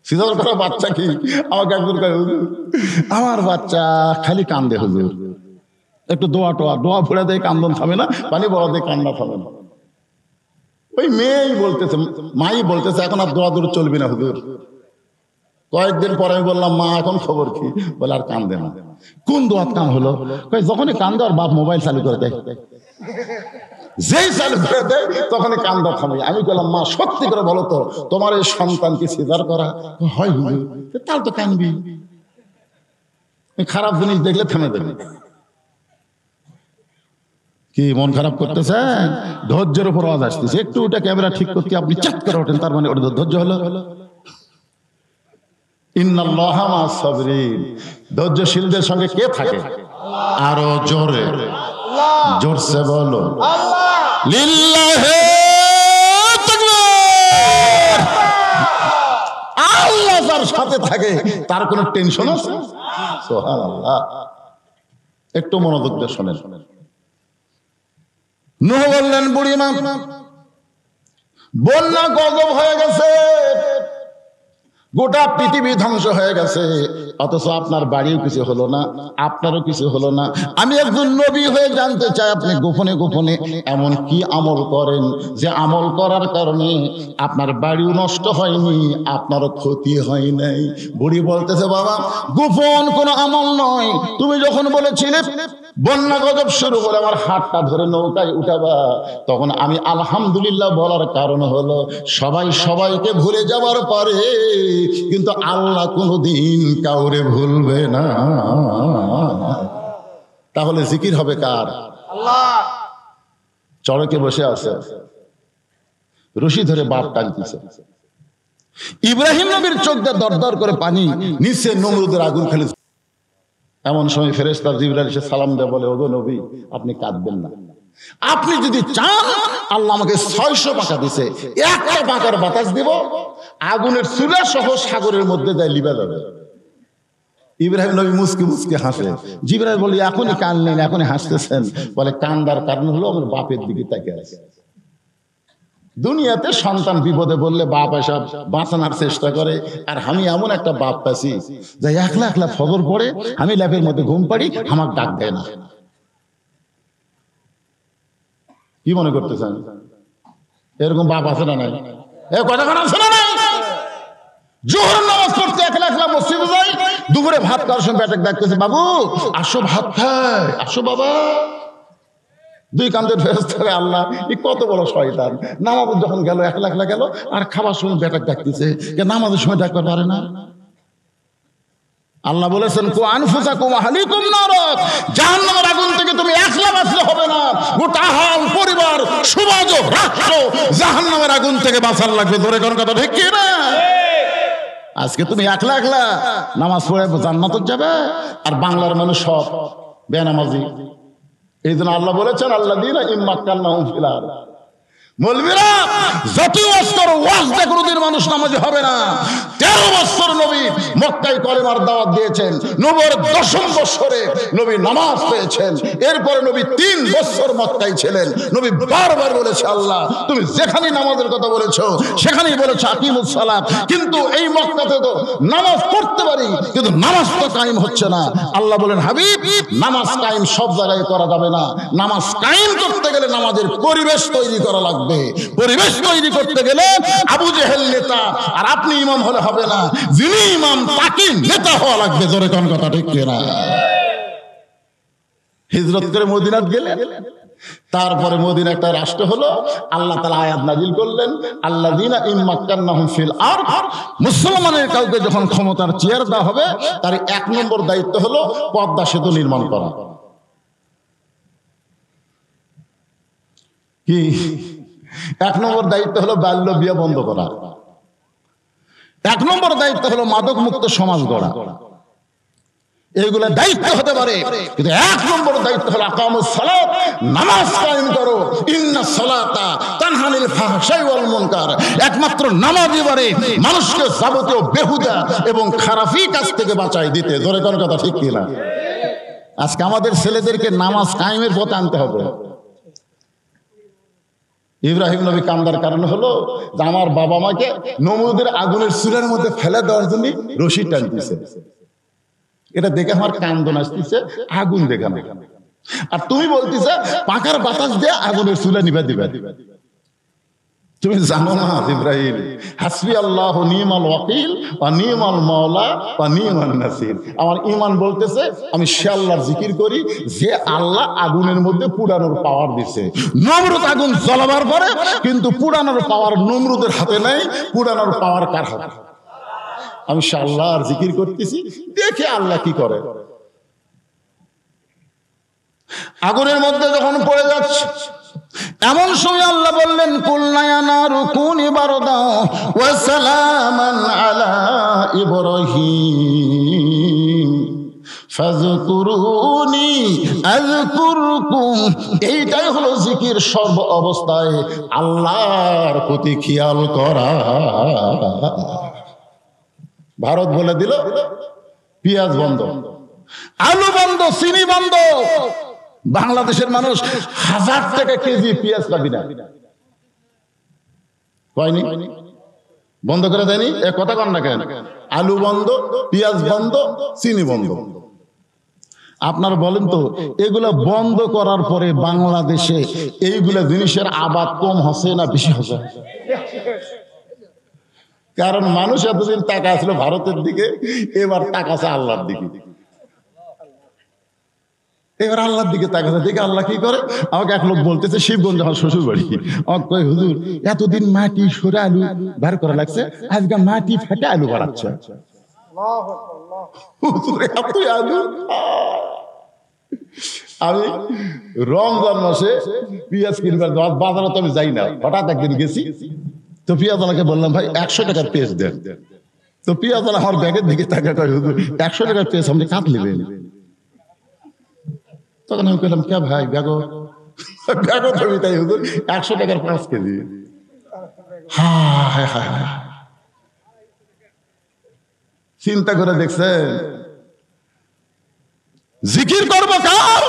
সিজার করা বাচ্চা কি? আমাকে একজন কয়, হুজুর আমার বাচ্চা খালি কান্দে, হুজুর একটু দোয়া টোয়া, দোয়া ফুড়ে দেয় কান্দন থামে না, পানি বড় দেয় কান্না থামে না। ওই মেয়েই বলতেছে, মাই বলতেছে এখন আর দোয়া দূর চলবি না হুজুর। কয়েকদিন পরে আমি বললাম, মা এখন খবর কি? বলে আর কান্দে না। কোন দোয়াত কাম হলো? যখনই কান্দে আর বাপ মোবাইল চালু করে দেয়, যেই চালু করে দেয় তখনই কান্দা থামে। আমি বললাম, মা সত্যি করে বলো তো, তোমার এই সন্তানকে সিজার করা হয় হুজুর? তাহলে তো কানবি, খারাপ জিনিস দেখলে থেমে দেবে। কি মন খারাপ করতেছেন? ধৈর্যের উপর আওয়াজ আসতেছে। একটু ওটা ক্যামেরা ঠিক করতে আপনি চেক করে ওঠেন, তার মানে ওটা ধৈর্য হলো। ইন্নাল্লাহা মাআস সাবিরিন। ধৈর্যশীলদের সঙ্গে কে থাকে? আরো জোরে, জোরসে বলো লিল্লাহি তাকবীর। আল্লাহ যার সাথে থাকে তার কোনো টেনশন আছে? সুবহানাল্লাহ। একটু মনোযোগ দিয়ে শোনেন। নূহ বললেন, বুড়িমা বন্যা গজব হয়ে গেছে, গোটা পৃথিবী ধ্বংস হয়ে গেছে, অথচ আপনার বাড়িও কিছু হলো না, আপনারও কিছু হলো না। আমি একজন নবী হয়ে জানতে চাই, আপনি গোপনে গোপনে এমন কি আমল করেন যে আমল করার কারণে আপনার বাড়িও নষ্ট হয়নি, আপনারও ক্ষতি হয় নাই? বুড়ি বলতেছে, বাবা গোপন কোনো আমল নয়। তুমি যখন বলেছিলে বন্যা গজব শুরু করে আমার হাতটা ধরে নৌকায় উঠাবা, তখন আমি আলহামদুলিল্লাহ বলার কারণ হলো সবাই সবাইকে ভুলে যাবার পারে, কিন্তু আল্লাহ কোনোদিন কাউরে ভুলবে না। তাহলে জিকির হবে কার? আল্লাহ। চড়কে বসে আছে, রশি ধরে বাপ টানতেছে। ইব্রাহিম নবীর চোখ দিয়ে দরদর করে পানি, নিচে নমরুদের আগুন খেলে। এমন সময় ফেরেশতা জিবরাইল এসে সালাম দেয়, বলে ওগো নবী, আপনি কাঁদবেন না। আপনি যদি চান, আল্লাহ আমাকে 600 পাকা দিছে, একটা পাকার বাতাস দিব, আগুনের চুলা সহ সাগরের মধ্যে যায় লিবা যাবে। ইব্রাহিম নবী মুসকি মুসকি হাসে। জিবরাইল বলে এখনই কানলেন, এখনই হাসতেছেন? বলে কান্দার কারণ হলো আমার বাপের দিকে তাকিয়ে আছে। দুনিয়াতে সন্তান বিপদে বললে বাপ এসব বাঁচানোর চেষ্টা করে, আর আমি এমন একটা বাপ পাইছি যে একলা একলা ফজর পড়ে, আমি ল্যাপের মধ্যে ঘুম পাড়ি, আমার ডাক দেয় না। কি মনে করতেছেন? এরকম বাপ আছে না নাই? এ কথা আছে না নাই? জোহর নামাজ পড়তে একলা একলা মসজিদে যাই, দুপুরে ভাত খাওয়ার সময় পেটে ডাকতেছে, বাবু আসো ভাত খায়, আসো বাবা। দুই কান্দের ফেরেশতা, আল্লাহ এই কত বড় শয়তান, নামাজ যখন গেল একলা একলা গেল, আর খাবার সময় বেটা ডাকতেছে, নামাজের সময় ডাকতে পারে না। আল্লাহ বলেছেন কু আনফুসাকুম আহলিকুম নার, জাহান্নামের আগুন থেকে তুমি একলা বাঁচলে হবে না, গোটা হাল পরিবার সমাজ রাষ্ট্র জাহান্নামের আগুন থেকে বাঁচার লাগবে। ধরে কোন কথা ঠিক কি না? আজকে তুমি একলা একলা নামাজ পড়ে জান্নাতে যাবে, আর বাংলার মানুষ সব বেনামাজি। এই জন্য আল্লাহ বলেছেন আল্লাযীনা ইম্মাক্কান্নাহুম ফিল আরদ, মৌলবীরা যতই ওয়াজ করো, ওয়াজ দিয়ে কোনোদিন মানুষ নামাজি হবে না। 13 বছর নবী মক্কায় কলেমার দাওয়াত দিয়েছেন, নবীর 10ম বছরে নবী নামাজ পেয়েছেন। এরপরে নবী 3 বছর মক্কায় ছিলেন। নবী বারবার বলেছে, আল্লাহ তুমি যেখানেই নামাজের কথা বলেছো সেখানেই বলেছো আকিমুস সালাত, কিন্তু এই মক্কাতে তো নামাজ পড়তে পারি, কিন্তু নামাজ তো কায়েম হচ্ছে না। আল্লাহ বলেন, হাবিব নামাজ কায়েম সব জায়গায় করা যাবে না, নামাজ কায়েম করতে গেলে নামাজের পরিবেশ তৈরি করা লাগবে। পরিবেশ তৈরি করতে গেলে আবু জেহেল নেতা, আর আপনি ইমাম হলে হবে না, যিনি ইমাম তাকে নেতা হওয়া লাগবে। জোরে কোন কথা ঠিক কিনা? হিজরত করে মদিনাত গেলেন, তারপরে মদিনা একটা রাষ্ট্র হলো। আল্লাহ তাআলা আয়াত নাযিল করলেন, আল্লাযীনা ইম্মাক্কান্নাহুম ফিল আরদ, মুসলমানের কাউকে যখন ক্ষমতার চেয়ার দেওয়া হবে, তার 1 নম্বর দায়িত্ব হলো পদ্মা সেতু নির্মাণ করা। কি 1 নম্বর দায়িত্ব হলো বাল্য বিয়ে বন্ধ করা। 1 নম্বর দায়িত্ব হলো মাদক মুক্ত সমাজ গড়া। এইগুলা দায়িত্ব হতে পারে, কিন্তু 1 নম্বর দায়িত্ব হলো আকামুস সালাত, নামাজ কায়েম করো। ইন্নাস সালাতা তানহা আনিল ফাহশাই ওয়াল মুনকার। একমাত্র নামাজই পারে মানুষকে যাবতীয় বেহুদা এবং খারাপি কাজ থেকে বাঁচায় দিতে। জোরে কোন কথা ঠিক কিনা? আজকে আমাদের ছেলেদেরকে নামাজ কায়েমের পথে আনতে হবে। ইব্রাহিম নবী কান্দার কারণ হলো যে আমার বাবা মাকে নমরুদের আগুনের চুলার মধ্যে ফেলে দেওয়ার জন্য রশি টানতেছে। এটা দেখে আমার কান্দন আসতেছে, আগুন দেখা না। আর তুমি বলতেছে পাকার বাতাস দিয়ে আগুনের চুলা নিভা দিবা। তুমি জানো না ইব্রাহিম, হাসবি আল্লাহু নিমাল ওয়াকিল ওয়া নিমাল মাওলা ওয়া নিমান নাসির। আমার ঈমান বলতেছে আমি সে আল্লাহর জিকির করি যে আল্লাহ আগুনের মধ্যে পুরানোর পাওয়ার দিছে। নমরুদ আগুন জ্বালাবার পরে কিন্তু পুরানোর পাওয়ার নমরুদের হাতে নাই, পুরানোর পাওয়ার কার হাতে? আমি সে আল্লাহর জিকির করতেছি, দেখে আল্লাহ কি করে। আগুনের মধ্যে যখন পড়ে যাচ্ছে, এমন সময় আল্লাহ বললেন, কুলনা ইয়া নারু কুনি বারদা ওয়া সালামান আলা ইব্রাহিম ফাযকুরুনি আযকুরকুম। এইটাই হলো জিকির, সর্ব অবস্থায় আল্লাহর প্রতি খেয়াল করা। ভারত বলে দিল পেঁয়াজ বন্ধ, আলু বন্ধ, চিনি বন্ধ। বাংলাদেশের মানুষ 1000 টাকা কেজি পেঁয়াজ পাবি না, হয়নি? বন্ধ করে দেয়নি? এ কথা কন না কেন? আলু বন্ধ, পেঁয়াজ বন্ধ, চিনি বন্ধ। আপনারা বলেন তো, এগুলা বন্ধ করার পরে বাংলাদেশে এইগুলা জিনিসের আবাদ কম হচ্ছে না বেশি হচ্ছে? কারণ মানুষ এতদিন টাকা ছিল ভারতের দিকে, এবার টাকা আছে আল্লাহর দিকে। এবার আল্লাহর দিকে তাকাচ্ছে, দেখে আল্লাহ কি করে। আমাকে এক লোক বলতেছে, শিবগঞ্জ আমার শ্বশুর বাড়ি, আমাকে কয় হুজুর এতদিন মাটি সরে আলু বার করা লাগছে, আজকে মাটি ফেটে আলু বাড়াচ্ছে। আমি রমজান মাসে পেঁয়াজ কিনবার বাজারে তো আমি যাই না, হঠাৎ একদিন গেছি, তো পেঁয়াজওয়ালাকে বললাম ভাই 100 টাকার পেঁয়াজ দেন। তো পেঁয়াজওয়ালা আমার ব্যাগের দিকে তাকা করে 100 টাকার পেঁয়াজ আপনি কাঁদ নেবেন? তখন আমি বললাম কে ভাই ব্যাগও তুমি তাই হুজুর 100 টাকার 5 কেজি। হায় হায় হায়, চিন্তা করে দেখছেন জিকির করবো কার?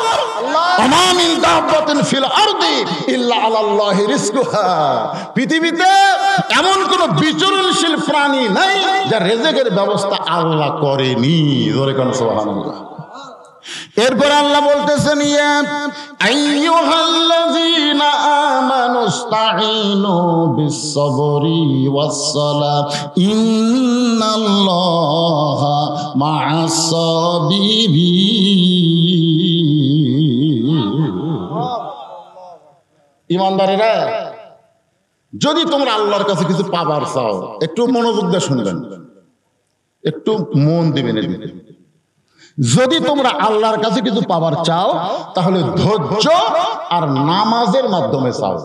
পৃথিবীতে এমন কোন বিচরণশীল প্রাণী নাই যার রিজিকের ব্যবস্থা আল্লাহ করেনি। জোরে কোন সুবহানাল্লাহ। এরপর আল্লাহ বলতেছেন ইয়া আইয়ুহাল্লাযীনা আমানুস্তাঈনু বিস-সাবরি ওয়াস-সালাহ ইন্নাল্লাহা মা'আস-সাবিরিন। ঈমানদারেরা, যদি তোমরা আল্লাহর কাছে কিছু পাবার চাও, একটু মনোযোগ দিয়ে শুনবেন, একটু মন দিবেন এদিকে। যদি তোমরা আল্লাহর কাছে কিছু পাবার চাও তাহলে ধৈর্য আর নামাজের মাধ্যমে চাও।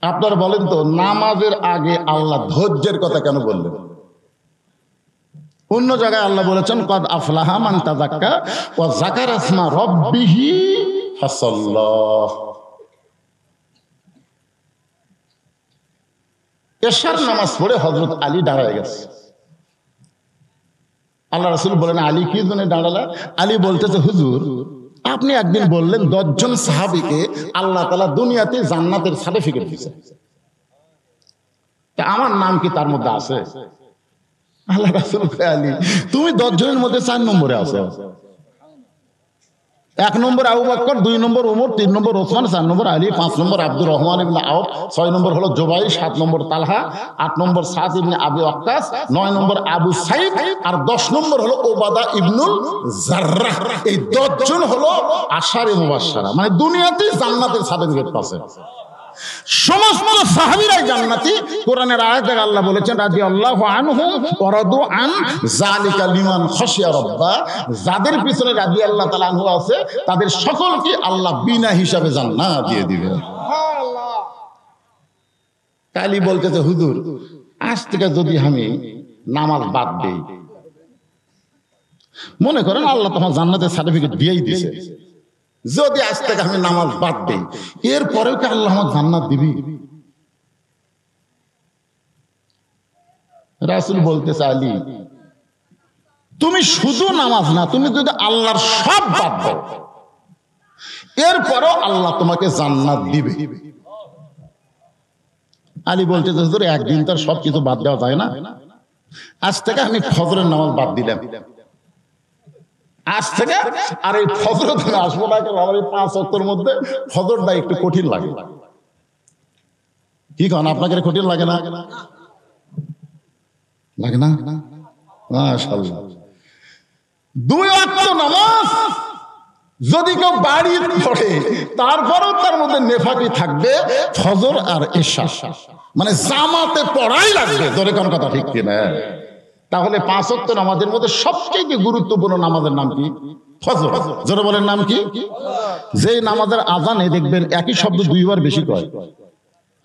আপনারা বলেন তো, নামাজের আগে আল্লাহ ধৈর্যের কথা কেন বললেন? অন্য জায়গায় আল্লাহ বলেছেন কদ আফলাহা মান তাযাক্কা ওয়া যাকারা ইসমা রাব্বিহি ফাসাল্লাহ। এশার নামাজ পড়ে হযরত আলী দাঁড়ায় গেছে। আল্লাহ রাসূল বলেন আলী কি জন্য দাঁড়ালা? আলী বলতেছে হুজুর, আপনি একদিন বললেন 10 জন সাহাবীকে আল্লাহ তাআলা দুনিয়াতে জান্নাতের সার্টিফিকেট দিয়েছে, তা আমার নাম কি তার মধ্যে আছে? আল্লাহ রাসূল বলে আলী তুমি 10 জনের মধ্যে 4 নম্বরে আছো। 1 নম্বর আবু বকর, 2 নম্বর ওমর, 3 নম্বর ওসমান, 4 নম্বর আলী, 5 নম্বর আব্দুর রহমান ইবনে আওফ, 6 নম্বর হলো জুবাইর, 7 নম্বর তালহা, 8 নম্বর সাদ ইবনে আবি ওয়াক্কাস, 9 নম্বর আবু সাইদ, আর 10 নম্বর হলো উবাদা ইবনুল জাররাহ। এই 10 জন হলো আশারে মুবাশশারা, মানে দুনিয়াতে জান্নাতের সার্টিফিকেট পাচ্ছে। সমস্ত সাহাবীরাই জান্নাতি। কোরআনের আয়াতে আল্লাহ বলেছেন রাদিয়াল্লাহু আনহুম ওয়া রাদু আন যালিকা লিমান খাশিয়া রাব্বা। যাদের পিছনে রাদিয়াল্লাহু তাআলা আনহু আছে তাদের সকলকে আল্লাহ বিনা হিসাবে জান্নাত দিয়ে দিবে। সুবহানাল্লাহ। কালি বলতেছে হুজুর, আজ থেকে যদি আমি নামাজ বাদ দেই, মনে করেন আল্লাহ তোমার জান্নাতের সার্টিফিকেট দিয়েই দিয়েছে, যদি আজ থেকে আমি নামাজ বাদ দেই, এরপরেও কি আল্লাহ আমার জান্নাত দিবি? রাসূল বলতেছে আলী, তুমি শুধু নামাজ না, তুমি যদি আল্লাহর সব বাদ দাও, এরপরেও আল্লাহ তোমাকে জান্নাত দিবে। আলী বলতেছে হুজুর, একদিন তার সবকিছু বাদ দেওয়া যায় না, আজ থেকে আমি ফজরের নামাজ বাদ দিলাম, আজ থেকে আর এই ফজর আসবো না। আমার এই 5 ওয়াক্তের মধ্যে ফজরটা একটু কঠিন লাগে। কি কারণ আপনাকে কঠিন লাগে না? লাগে না? মাশাআল্লাহ। 2 ওয়াক্ত নামাজ যদি কেউ বাড়ি পড়ে, তারপরেও তার মধ্যে নেফাকি থাকবে ফজর আর ইশা, মানে জামাতে পড়াই লাগবে। ধরে কোন কথা ঠিক কিনা? তাহলে 5 ওয়াক্ত নামাজের মধ্যে সবচেয়ে গুরুত্বপূর্ণ নামাজের নাম কি? ফজর। জোরে বলেন নাম কি? যে নামাজের আজানে দেখবেন একই শব্দ 2 বার বেশি কয়।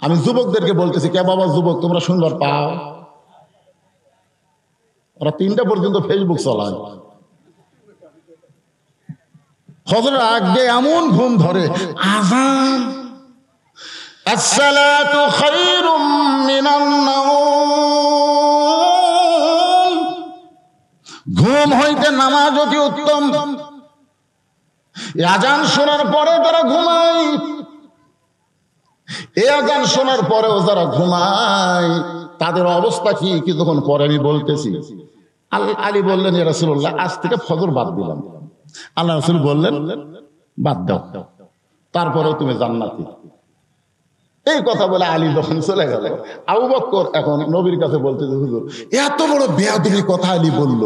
আমি যুবকদেরকে বলতেছি, কে বাবা যুবক তোমরা সুন্দর পাও? ওরা 3টা পর্যন্ত ফেসবুক চালায়। ফজরের আগে এমন ঘুম ধরে, আজান আসসালাতু খায়রুম মিনান নাওম, ঘুম হইতে নামাজ অতি উত্তম। আজান শোনার পরে যারা ঘুমায়, এই আজান শোনার পরেও যারা ঘুমায় তাদের অবস্থা কি কিছুক্ষণ পরে আমি বলতেছি। আলী বললেন ইয়া রাসূলুল্লাহ, আজ থেকে ফজর বাদ দিলাম। আল্লাহ রাসূল বললেন বাদ দাও, তারপরেও তুমি জান্নাতি। এই কথা বলে আলী যখন চলে গেল, আবু বকর এখন নবীর কাছে বলতেছে হুজুর, এত বড় বেয়াদবি কথা আলী বলল,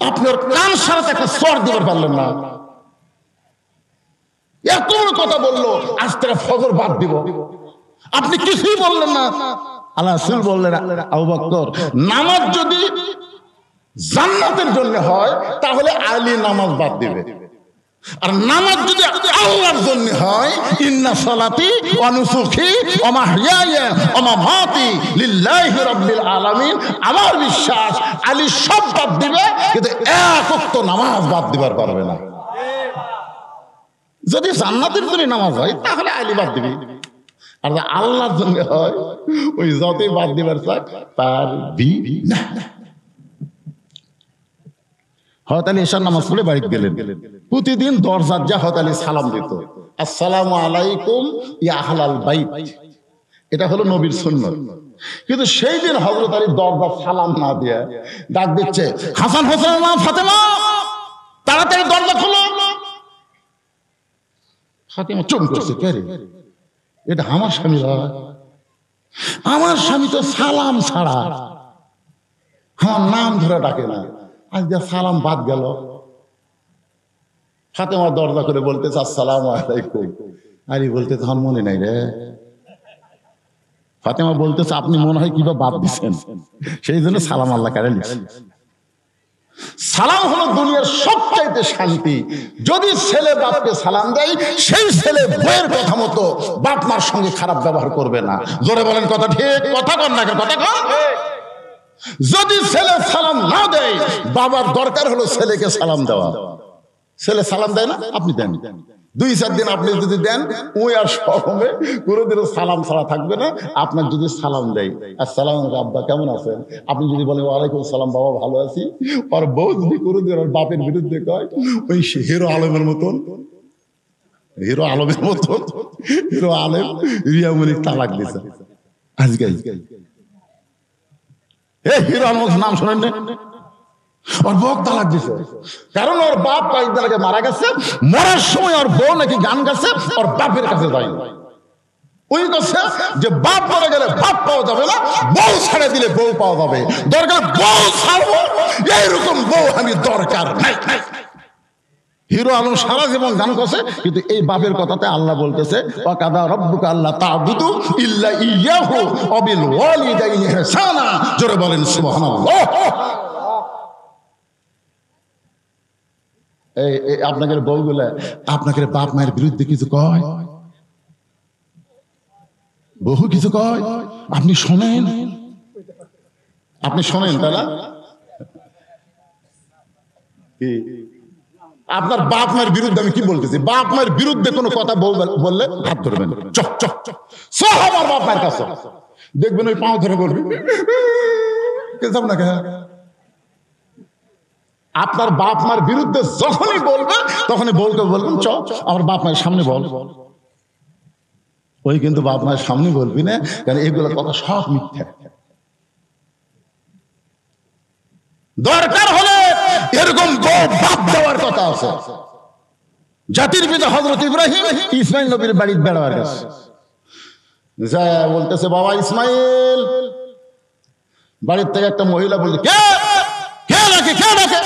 আপনার কান সারাতে একটা সর দিতে পারলেন না? এত বড় কথা বললো, আজ থেকে ফজর বাদ দিব, আপনি কিছুই বললেন না। আল্লাহ রাসূল বললেন আবু বকর, নামাজ যদি জান্নাতের জন্য হয় তাহলে আলী নামাজ বাদ দিবে। আর নামাজ যদি আল্লাহর জন্য হয়, ইন্না সালাতি ওয়া নুসুকি ওয়া মাহইয়ায়া ওয়া মামাতি লিল্লাহি রাব্বিল আলামিন, আমার বিশ্বাস আলী সব বাদ দিবে, কিন্তু এক ওয়াক্ত নামাজ বাদ দিবার পারবে না। যদি জান্নাতের জন্য নামাজ হয় তাহলে আলী বাদ দিবে, আর আল্লাহর জন্য হয় ওই যতই বাদ দিবার চাক পারবি না। হযরত আলী এশার নামাজ পড়ে বাড়িতে গেলেন। প্রতিদিন দরজার যা হযরত আলী সালাম দিত, আসসালামু আলাইকুম ইয়া আহলাল বাইত, এটা হলো নবীর সুন্নাত। কিন্তু সেই দিন হযরত আলী দরজার সালাম না দিয়ে ডাক দিচ্ছে, হাসান হোসেন মা ফাতেমা, তাড়াতাড়ি দরজা খোলো। ফাতেমা চুপ করছে, কে রে? এটা আমার স্বামী, আমার স্বামী তো সালাম ছাড়া আমার নাম ধরে ডাকে না, আজকে সালাম বাদ গেল। ফাতেমা দরজা করে বলতেছে আসসালামু আলাইকুম। আলী বলতেছে আমার মনে নাই রে। ফাতেমা বলতেছে আপনি মনে হয় কিভাবে বাদ দিচ্ছেন, সেই জন্য সালাম আল্লাহ কারে লিখছেন। সালাম হলো দুনিয়ার সবচাইতে শান্তি। যদি ছেলে বাপকে সালাম দেয়, সেই ছেলে বইয়ের কথা মতো বাপ মার সঙ্গে খারাপ ব্যবহার করবে না। জোরে বলেন কথা ঠিক, কথা কন না, কথা কন। যদি ছেলে সালাম না দেয়, বাবার দরকার হলো ছেলেকে সালাম দেওয়া। ছেলে সালাম দেয় না, আপনি দেন। 2-4 দিন আপনি যদি দেন, ওই আর শরমে কোনোদিনও সালাম ছাড়া থাকবে না। আপনার যদি সালাম দেয়, আসসালামু আলাইকুম আব্বা কেমন আছেন, আপনি যদি বলেন ওয়ালাইকুম আসসালাম বাবা ভালো আছি, আর বউ যদি কোনোদিন ওর বাপের বিরুদ্ধে কয়, ওই হিরো আলমের মতন, হিরো আলমের মতন, হিরো আলম রিয়ামণির তালাক দিছে আজকে। হিরো আলম নাম শোনেন না? ওর বউ তালাক দিছে, কারণ ওর বাপ কয়েকদিন আগে মারা গেছে। মরার সময় ওর বউ নাকি গান গাছে, ওর বাপের কাছে যায়। ওই কাছে যে বাপ মরে গেলে বাপ পাওয়া যাবে না, বউ ছেড়ে দিলে বউ পাওয়া যাবে। দরকার বউ ছাড়বো, এইরকম বউ আমি দরকার নাই। হিরো আলম সারা জীবন গান করছে, কিন্তু এই বাপের কথাতে আল্লাহ বলতেছে ওয়াকাদা রাব্বুকা আল্লা তা'বুদু ইল্লা ইয়্যাহু ওয়া বিল ওয়ালিদাইনি ইহসানা। জোরে বলেন সুবহানাল্লাহ। আপনাকে বউগুলা আপনাকে বাপ মায়ের বিরুদ্ধে কিছু কয়, বহু কিছু কয়, আপনি শোনেন, আপনি শোনেন তারা। আপনার বাপ মায়ের বিরুদ্ধে আমি কি বলতেছি, বাপ মায়ের বিরুদ্ধে কোনো কথা বললে হাত ধরবেন, চক চক চক সব আমার বাপ মায়ের কাছে দেখবেন ওই পাও ধরে বলবেন না। আপনার বাপ মার বিরুদ্ধে যখনই বলবে তখনই বলকে বলবেন চ আমার বাপ মায়ের সামনে বল। ওই কিন্তু বাপ মায়ের সামনে বলবি না, কারণ এগুলো কথা সব মিথ্যা। দরকার হলে এরকম বাপ দেওয়ার কথা আছে। জাতির পিতা হযরত ইব্রাহিম ইসমাইল নবীর বাড়িতে বেড়াবার গেছে, যা বলতেছে বাবা ইসমাইল। বাড়ির থেকে একটা মহিলা বলছে কে কে ডাকে, কে ডাকে?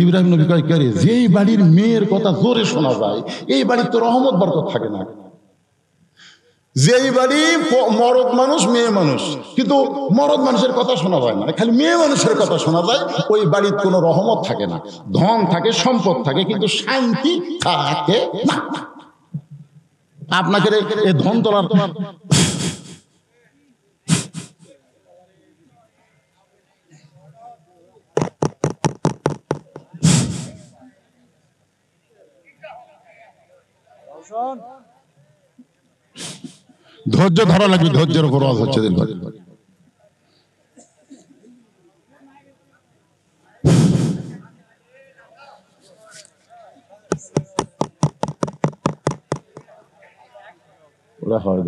ইব্রাহিম নবী কয় কে রে? যেই বাড়ির মেয়ের কথা জোরে শোনা যায়, এই বাড়ির তো রহমত বরকত থাকে না। যেই বাড়ি মরদ মানুষ মেয়ে মানুষ, কিন্তু মরদ মানুষের কথা শোনা যায় না, খালি মেয়ে মানুষের কথা শোনা যায়, ওই বাড়ির কোনো রহমত থাকে না। ধন থাকে, সম্পদ থাকে, কিন্তু শান্তি থাকে না। আপনাকে এই ধন তোলার ধৈর্য ধরা লাগবে, ধৈর্যের উপর ওয়াজ হচ্ছে দিন। ওরা হয়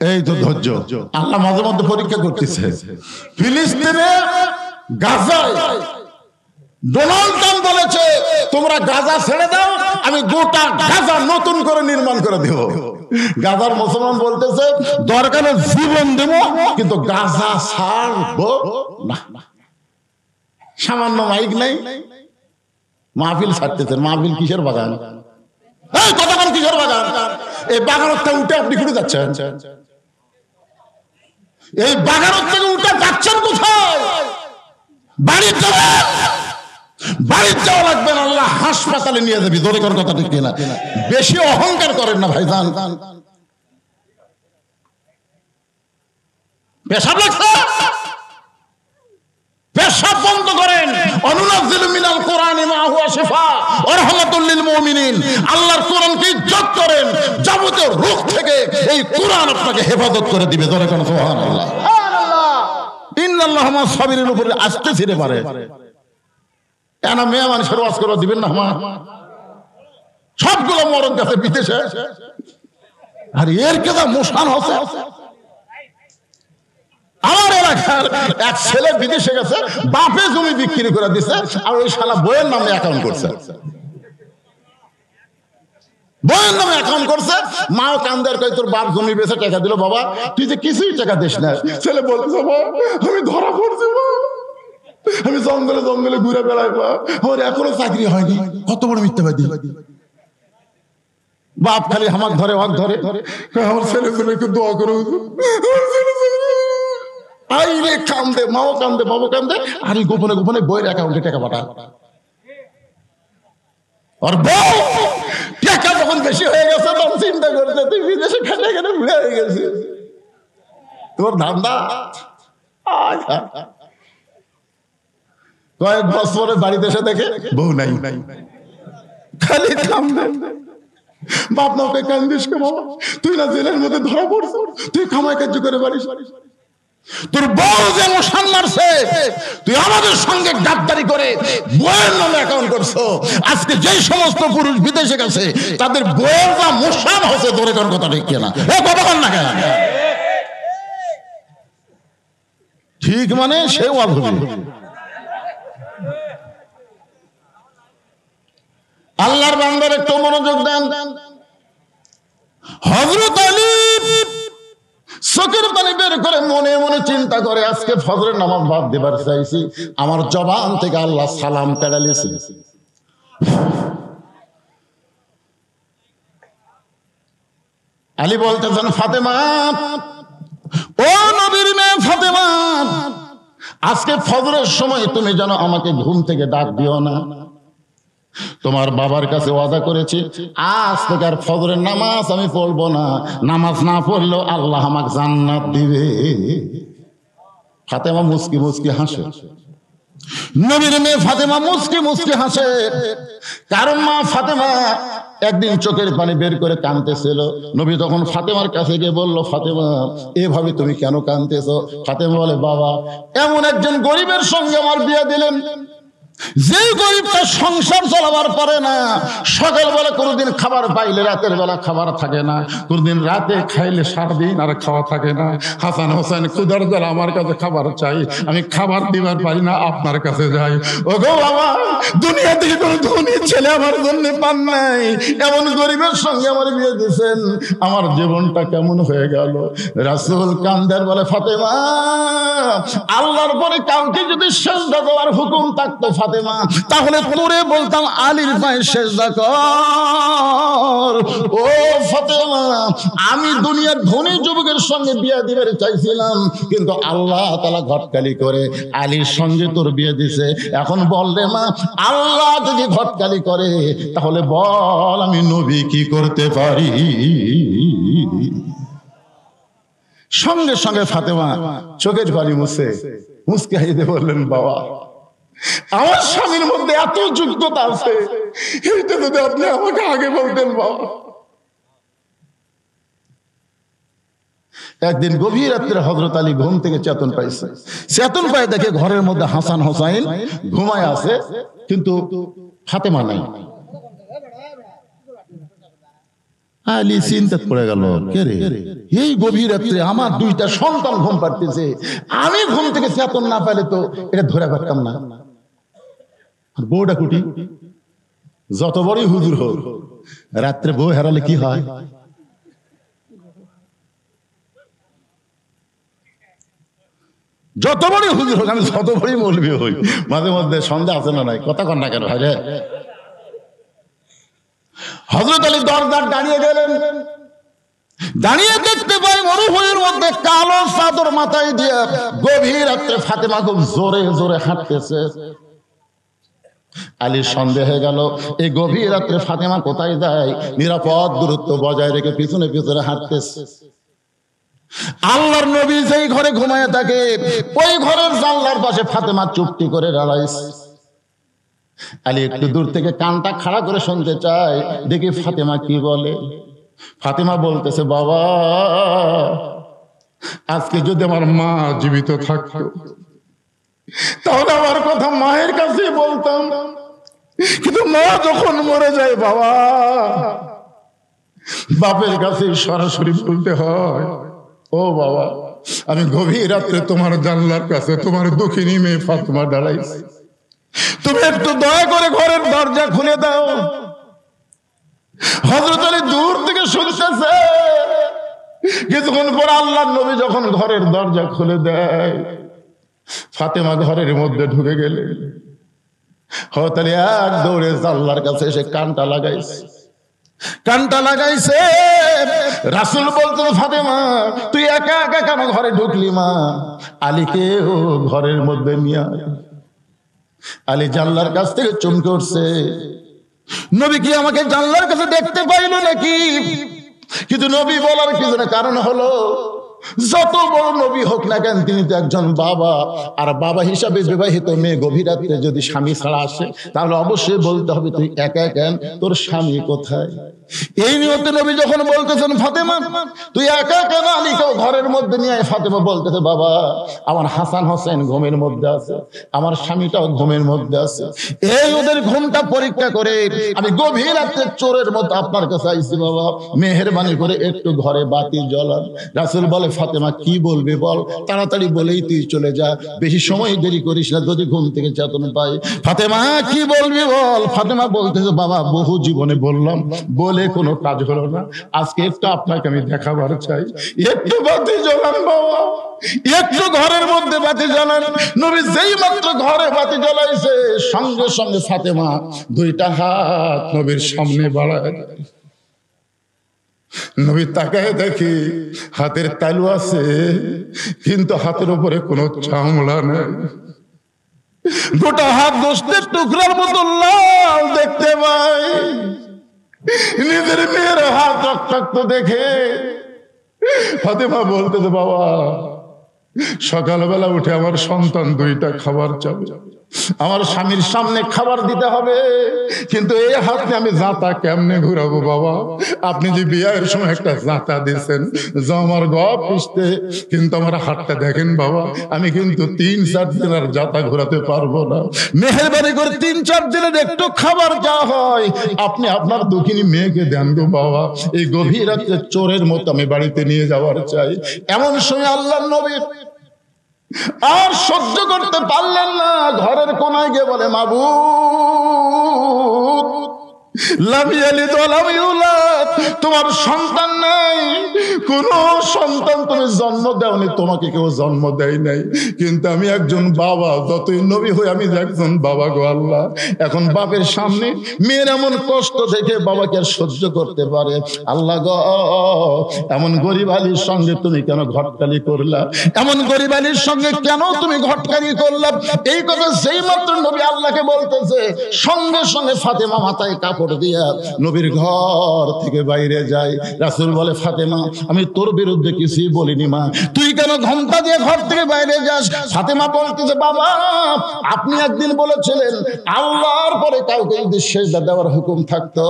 এই তো ধৈর্য আল্লাহ মাঝে মধ্যে পরীক্ষা করতেছে। ফিলিস্তিনে গাজায় ডোনাল্ড ট্রাম্প বলেছে তোমরা গাজা ছেড়ে দাও, আমি গোটা গাজা নতুন করে নির্মাণ করে দেব। গাজার মুসলমান বলতেছে দরকারে জীবন দেব কিন্তু গাজা ছাড়বো না। সামান্য মাইক নাই, মাহফিল ছাড়তেছেন। মাহফিল কিসের বাগান? এই কতক্ষণ কিসের বাগান? এই বাগানের থেকে উঠে আপনি ঘুরে যাচ্ছেন? এই বাগানের থেকে উঠে যাচ্ছেন কোথায়? বাড়ির যাবেন? বাড়ির যাওয়া লাগবে না, আল্লাহ হাসপাতালে নিয়ে যাবি। দরে কর কথা ঠিক কিনা? বেশি অহংকার করেন না ভাইজান। পেশাব লাগছে, পেশাব বন্ধ করেন। অনুনাজ্জিলু মিনাল কোরআনি মা হুয়া শিফা ওয়া রাহমাতুল লিল মুমিনিন। আল্লাহর কোরআনকে ইজ্জত করেন, যাবতীয় রোগ থেকে এই কোরআন আপনাকে হেফাজত করে দিবে। দরে কোন সুবহানাল্লাহ। ইন্নাল্লাহা মা'আস সাবিরিনের উপরে আসতে ছিড়ে পারে কেন? মেয়ে মানুষের ওয়াজ করে দিবেন না? আমার সবগুলো মরণ গেছে বিদেশে, আর এর কেদা মোশান হচ্ছে। আমার এলাকার এক ছেলে বিদেশে গেছে, বাপে জমি বিক্রি করে দিছে, আর ওই শালা বইয়ের নামে অ্যাকাউন্ট করছে। বইয়ের নামে অ্যাকাউন্ট করছে। মাও কান্দার কই তোর বাপ জমি বেচে টাকা দিল, বাবা তুই যে কিছুই টাকা দিস না। ছেলে বলতেছে আমি ধরা পড়ছি, আমি জঙ্গলে জঙ্গলে ঘুরে বেড়াই, আমার এখনো চাকরি হয়নি। কত বড় মিথ্যাবাদী! বাপ খালি হামাক ধরে ওয়াক ধরে, আমার ছেলেগুলোকে দোয়া করো। আইরে কান্দে, মাও কান্দে, বাবু কান্দে, আর গোপনে গোপনে বইয়ের অ্যাকাউন্টে টাকা পাঠা। আর বউ টাকা যখন বেশি হয়ে গেছে তখন চিন্তা করছে তুই বিদেশে খেটে খেটে বুড়ে হয়ে গেছে, তোর ধান্দা। কয়েক বছরে বাড়িতে এসে দেখে বউ নাই, খালি কান্দে। বাপ মাকে কান্দিস কে বাবা? তুই না জেলের মধ্যে ধরা পড়ছ, তুই কামাই কার্য করে বাড়িস। তোর বউ যে মোশান মারছে, তুই আমাদের সঙ্গে গাদ্দারি করে বউয়ের নামে অ্যাকাউন্ট করছো। আজকে যেই সমস্ত পুরুষ বিদেশে গেছে তাদের বউয়ের বা মোশান হচ্ছে। ধরে কোন কথা ঠিক কিনা? এ বাবা কর না কেন? ঠিক মানে সেও আভুলি। আল্লাহর বান্দার একটু মনোযোগ দেন। হযরত আলী চোখের পানি বের করে মনে মনে চিন্তা করে আজকে ফজরের নামাজ বাদ দেবার চাইছি, আমার জবান থেকে আল্লাহ সালাম কেড়ে নিয়েছে। আলী বলতেছেন ফাতেমা, ও নবীর মেয়ে ফাতেমা, আজকে ফজরের সময় তুমি যেন আমাকে ঘুম থেকে ডাক দিও না। তোমার বাবার কাছে ওয়াদা করেছি আজ থেকে আর ফজরের নামাজ আমি পড়বো না। নামাজ না পড়লেও আল্লাহ আমাকে জান্নাত দিবে। ফাতেমা মুস্কি মুস্কি হাসে। নবীর মেয়ে ফাতেমা মুস্কি মুস্কি হাসে, কারণ মা ফাতেমা একদিন চোখের পানি বের করে কাঁদতেছিল। নবী তখন ফাতেমার কাছে গিয়ে বলল, ফাতেমা এভাবে তুমি কেন কাঁদতেছো? ফাতেমা বলে, বাবা এমন একজন গরিবের সঙ্গে আমার বিয়ে দিলেন, যে গরিবটা সংসার চালাবার পারে না, সকালবেলা কোনোদিন খাবার পাইলে রাতের বেলা খাবার থাকে না, কোনোদিন রাতে খাইলে সারাদিন আর খাওয়া থাকে না। হাসান হোসেন ক্ষুধার জ্বালা আমার কাছে খাবার চাই, আমি খাবার দিবার পারি না, আপনার কাছে যাই। ও গো বাবা, দুনিয়া থেকে কোনো ধনী ছেলে আমার জন্য পান নাই, এমন গরিবের সঙ্গে আমার বিয়ে দিয়েছেন, আমার জীবনটা কেমন হয়ে গেল। রাসূল কান্দার বলে, ফাতেমা আল্লাহর পরে কাউকে যদি সেজদা দেওয়ার হুকুম থাকতো ফাতেমা, তাহলে তোরে বলতাম আলীর পায়ে সেজদা কর। ও ফাতেমা, আমি দুনিয়ার ধনী যুবকের সঙ্গে বিয়ে দিতে চাইছিলাম, কিন্তু আল্লাহ তাআলা ঘটকালি করে আলীর সঙ্গে তোর বিয়ে দিছে। এখন বল রে মা, আল্লাহ যদি ঘটকালি করে তাহলে বল আমি নবী কি করতে পারি? সঙ্গে সঙ্গে ফাতেমা চোখের পানি মুছে মুস্কি হাসিতে বললেন, বাবা আমার স্বামীর মধ্যে এত যোগ্যতা আছে, এইটা যদি আপনি আমাকে আগে বলতেন। বাবা একদিন গভীর রাত্রে হযরত আলী ঘুম থেকে চেতন পাইছে। চেতন পায় দেখে ঘরের মধ্যে হাসান হোসাইন ঘুমায় আছে, কিন্তু ফাতেমা নাই। আলী চিন্তা পড়ে গেল, কে রে, এই গভীর রাত্রে আমার দুইটা সন্তান ঘুম পাড়তেছে, আমি ঘুম থেকে চেতন না পাইলে তো এটা ধরে পারতাম না। বউটা কুটি, যত বড়ই হুজুর হোক রাত্রে বউ হারালে কি হয়? যত বড়ই হুজুর হোক, আমি যত বড়ই মৌলবি হই, মাঝে মধ্যে সন্দেহ আছে না নাই, কথা কন না কেন ভাই রে? হযরত আলী দরজার দাঁড়িয়ে গেলেন, দাঁড়িয়ে দেখতে পাই মরুভূমির মধ্যে কালো চাদর মাথায় দিয়ে গভীর রাত্রে ফাতেমা খুব জোরে জোরে হাঁটতেছে। আলীর সন্দেহ হয়ে গেল, এই গভীর রাত্রে ফাতেমা কোথায় যায়? নিরাপদ দূরত্ব বজায় রেখে পিছনে পিছনে হাঁটতেছে। আল্লাহর নবী যেই ঘরে ঘুমায় থাকে, ওই ঘরের জানলার পাশে ফাতেমা চুপটি করে দাঁড়াইছে। আলী একটু দূর থেকে কানটা খাড়া করে শুনতে চায়, দেখি ফাতেমা কি বলে। ফাতেমা বলতেছে, বাবা, আজকে যদি আমার মা জীবিত থাকতো তাহলে আমার কথা মায়ের কাছে বলতাম, কিন্তু মা যখন মরে যায় বাবা, বাপের কাছে সরাসরি বলতে হয়। ও বাবা, আমি গভীর রাত্রে তোমার জানলার কাছে তোমার দুঃখিনী মেয়ে ফাতেমা দাঁড়াইছি, তুমি একটু দয়া করে ঘরের দরজা খুলে দাও। হযরত আলী দূর থেকে শুনতেছে। কিছুক্ষণ পর আল্লাহর নবী যখন ঘরের দরজা খুলে দেয়, ফাতেমা ঘরের মধ্যে ঢুকে গেলে হযরত আলী এক দৌড়ে জানলার কাছে এসে কানটা লাগাইছে। রাসূল বলতো, ফাতেমা তুই একা একা কেন ঘরে ঢুকলি? মা আলীকে ও ঘরের মধ্যে নিয়ে আয়। আলী জানলার কাছ থেকে চমকে উঠছে, নবী কি আমাকে জানলার কাছে দেখতে পাইল নাকি? কিন্তু নবী বলার কি জানে কারণ হলো, যত বড় নবী হোক না কেন, তিনি তো একজন বাবা। আর বাবা হিসাবে বিবাহিত মেয়ে গভীর রাত্রে যদি স্বামী ছাড়া আসে, তাহলে অবশ্যই বলতে হবে তুই একা কেন, তোর স্বামী কোথায়? এই নিয়তে নবী যখন বলতেছেন, ফাতেমা তুই একা কেন আলীকেও ঘরের মধ্যে নিয়ে আয়, ফাতেমা বলতেছে, বাবা আমার হাসান হোসেন ঘুমের মধ্যে আছে, আমার স্বামীটাও ঘুমের মধ্যে আছে, এই ওদের ঘুমটা পরীক্ষা করে আমি গভীর রাত্রে চোরের মতো আপনার কাছে আইছি। বাবা মেহেরবানি করে একটু ঘরে বাতি জ্বালান। রাসূল বলে, ফাতেমা কি বলবি বল, তাড়াতাড়ি বলেই তুই চলে যা, বেশি সময় দেরি করিস না, যদি ঘুম থেকে চেতন পাই। ফাতেমা কি বলবি বল। ফাতেমা বলতেছে, বাবা বহু জীবনে বললাম, বলে কোনো কাজ হলো না, আজকে একটু আপনাকে আমি দেখাবার চাই, একটু বাতি জ্বালান বাবা, একটু ঘরের মধ্যে বাতি জ্বালান। নবী যেই মাত্র ঘরে বাতি জ্বালাইছে, সঙ্গে সঙ্গে ফাতেমা দুইটা হাত নবীর সামনে বাড়ায়। নবী তাকায় দেখি হাতের তালু আছে, কিন্তু হাতের উপরে কোনো চামড়া নেই। গোটা হাত গোশতের টুকরার মতো লাল দেখতে পাই। নিজের মেয়ের হাত রক্তাক্ত দেখে ফাতেমা বলতেছে, বাবা সকালবেলা উঠে আমার সন্তান দুইটা খাবার চাবে, আমার স্বামীর সামনে খাবার দিতে হবে, কিন্তু এই হাতে আমি জাঁতা কেমনে ঘুরাবো? বাবা আপনি যে বিয়ের সময় একটা জাঁতা দিচ্ছেন আমার গপ পিছতে, কিন্তু আমার হাতটা দেখেন বাবা, আমি কিন্তু 3-4 দিন আর জাঁতা ঘোরাতে পারবো না। মেহেরবানি করে 3-4 দিনের একটু খাবার যা হয় আপনি আপনার দুঃখিনী মেয়েকে দেন গো বাবা, এই গভীর রাত্রে চোরের মতো আমি বাড়িতে নিয়ে যাওয়ার চাই। এমন সময় আল্লাহর নবী আর সহ্য করতে পারলেন না, ঘরের কোনায় গিয়ে বলে, মাবুদ লাম ইয়ালিদ ওয়া লাম ইউলাদ, তোমার সন্তান নাই, কোন সন্তান তুমি জন্ম দাওনি, তোমাকে কেউ জন্ম দেয় নাই, কিন্তু আমি একজন বাবা, যতই নবী হই আমি একজন বাবা গো আল্লাহ। এখন বাপের সামনে মেয়ের এমন কষ্ট দেখে বাবাকে আর সহ্য করতে পারে? আল্লাহ গো, এমন গরিব আলীর সঙ্গে তুমি কেন ঘটকালি করলা? এমন গরিব আলীর সঙ্গে কেন তুমি ঘটকালি করলা? এই কথা সেই মাত্র নবী আল্লাহকে বলতেছে, সঙ্গে সঙ্গে ফাতেমা মাথায় কাপড় দিয়া নবীর ঘর থেকে বাইরে যায়। রাসূল বলে, ফাতেমা আমি তোর বিরুদ্ধে কিছুই বলিনি মা, তুই কেন ঘন্টা দিয়ে ঘর থেকে বাইরে যাস? ফাতেমা বলতেছে, বাবা আপনি একদিন বলেছিলেন আল্লাহর পরে কাউকে যদি সেজদা দেওয়ার হুকুম থাকতো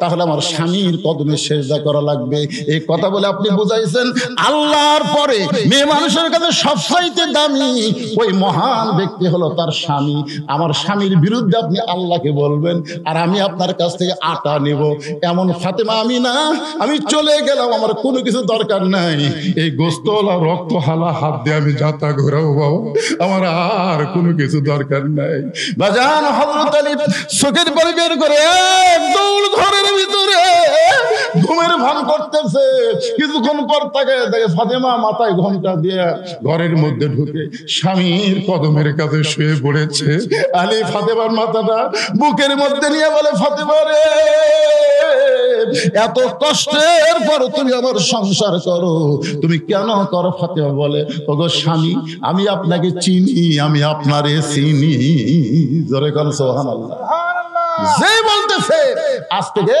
তাহলে আমার স্বামীর কদমে সেজদা করা লাগবে। এই কথা বলে আপনি বুঝাইছেন আল্লাহর পরে মেয়ে মানুষের কাছে সবচাইতে দামি ওই মহান ব্যক্তি হলো তার স্বামী। আমার স্বামীর বিরুদ্ধে আপনি আল্লাহকে বলবেন, আর আমি আপনার কাছ থেকে আটা নিব, এমন ফাতেমা আমি না। আমি চলে গেলাম, আমার কোনো কিছু দরকার নাই, এই গোস্তওয়ালা রক্ত হালা হাত দিয়ে আমি যাতা ঘোরাবো বাবা, আমার আর কোনো কিছু দরকার নাই। বাজান হযরত আলী চোখের পানি বের করে এক দৌড় ঘরের ভিতরে ঘুমের ভান করতেছে। কিছুক্ষণ পর তাকে দেখে ফাতেমা মাথায় ঘোমটা দিয়ে ঘরের মধ্যে ঢুকে স্বামীর কদমের কাছে শুয়ে পড়েছে। আলী ফাতেমার মাথাটা বুকের মধ্যে নিয়ে বলে, ফাতেমা রে, এত কষ্টের পর তুমি আমার সংসার করো, তুমি কেন করো? ফাতেমা বলে, ওগো স্বামী, আমি আপনাকে চিনি, আমি আপনারে চিনি। জোরে কর সুবহানাল্লাহ। যে বলতেছে আজ থেকে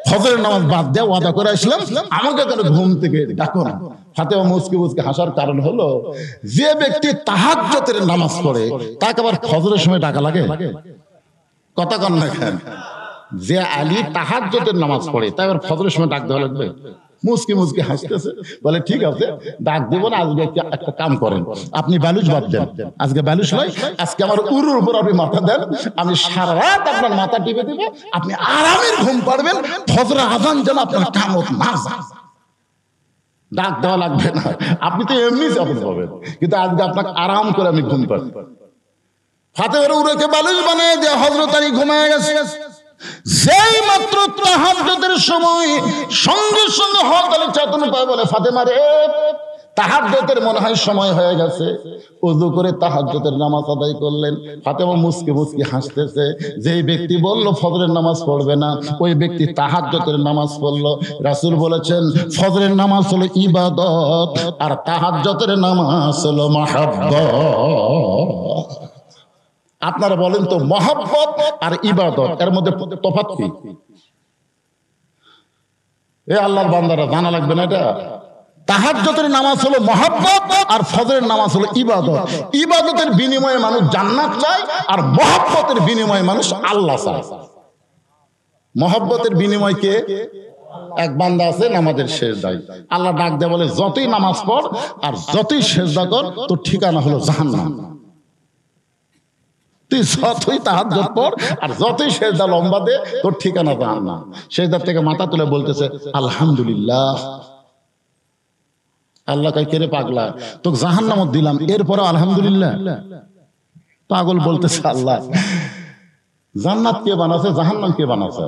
ফজরের নামাজ বাদ দিয়ে ওয়াদা করে আসলাম, আমাকে কেন ঘুম থেকে ডাকো না। ফাতেমা মুচকি মুচকি হাসার কারণ হলো, যে ব্যক্তি তাহাজ্জুদের নামাজ পড়ে তাকে আবার ফজরের সময় ডাকা লাগে? কথা কন না কেন? যে আলী তাহাজ্জুদের নামাজ পড়ে তাই আবার ফজরের সময় ডাক দেওয়া লাগবে? মুচকি মুচকি হাসতেছে, বলে ঠিক আছে ডাক দেব না, আজকে একটা কাম করেন, আপনি বালুচ বাদ দেন। আজকে বালুচ নয়, আজকে আমার উরুর উপর আপনি মাথা দেন, আমি সারা রাত আপনার মাথা টিপে দিব, আপনি আরামের ঘুম পাড়বেন, ফজর আযান যেন আপনার কামত না যায়। ডাক দেওয়া লাগবে না, আপনি তো এমনি চাপেন পাবেন, কিন্তু আজকে আপনাকে আরাম করে আমি ঘুম পাড়ব। ফাতেমার উরুকে বালুচ বানিয়ে দিয়ে হযরত আলী ঘুমায় গেছে। যেই মাত্র তাহাজ্জুদের সময় সঙ্গে সঙ্গে হযরত আলী চেতনা পায়, বলে, ফাতেমা রে, তাহাজ্জুদের মনে হয় সময় হয়ে গেছে। ওযু করে তাহাজ্জুদের নামাজ আদায় করলেন। ফাতেমা মুচকি মুচকি হাসতেছে। যেই ব্যক্তি বলল ফজরের নামাজ পড়বে না, ওই ব্যক্তি তাহাজ্জুদের নামাজ পড়লো। রাসূল বলেছেন, ফজরের নামাজ হলো ইবাদত আর তাহাজ্জুদের নামাজ হলো মাহাব্বত। আপনারা বলেন তো, মহব্বত আর ইবাদত এর মধ্যে তফাৎ কি? এ আল্লাহর বান্দারা জানা লাগবে না এটা? তাহাজ্জুদের নামাজ হলো মহব্বত আর ফজরের নামাজ হলো ইবাদত। ইবাদতের বিনিময়ে মানুষ জান্নাত চায় আর মহব্বতের বিনিময়ে মানুষ আল্লাহ চায়। মহব্বতের বিনিময় কে? এক বান্দা আছে নামাজের সেজদায়, আল্লাহ ডাক দেয়, বলে, যতই নামাজ পড় আর যতই সেজদা কর, তোর ঠিকানা হলো জাহান্নাম। তুই যতই তাহাজ্জুদ পড় আর যতই সেজদা লম্বা দে, তোর ঠিকানা জাহান্নাম। সেজদা থেকে মাথা তুলে বলতেছে আলহামদুলিল্লাহ। আল্লাহ কয়, কে রে পাগলা, তোকে জাহান্নামত দিলাম, এরপরে আলহামদুলিল্লাহ? পাগল বলতেছে, আল্লাহ জান্নাত কে বানাছে, জাহান্নাম কে বানাছে?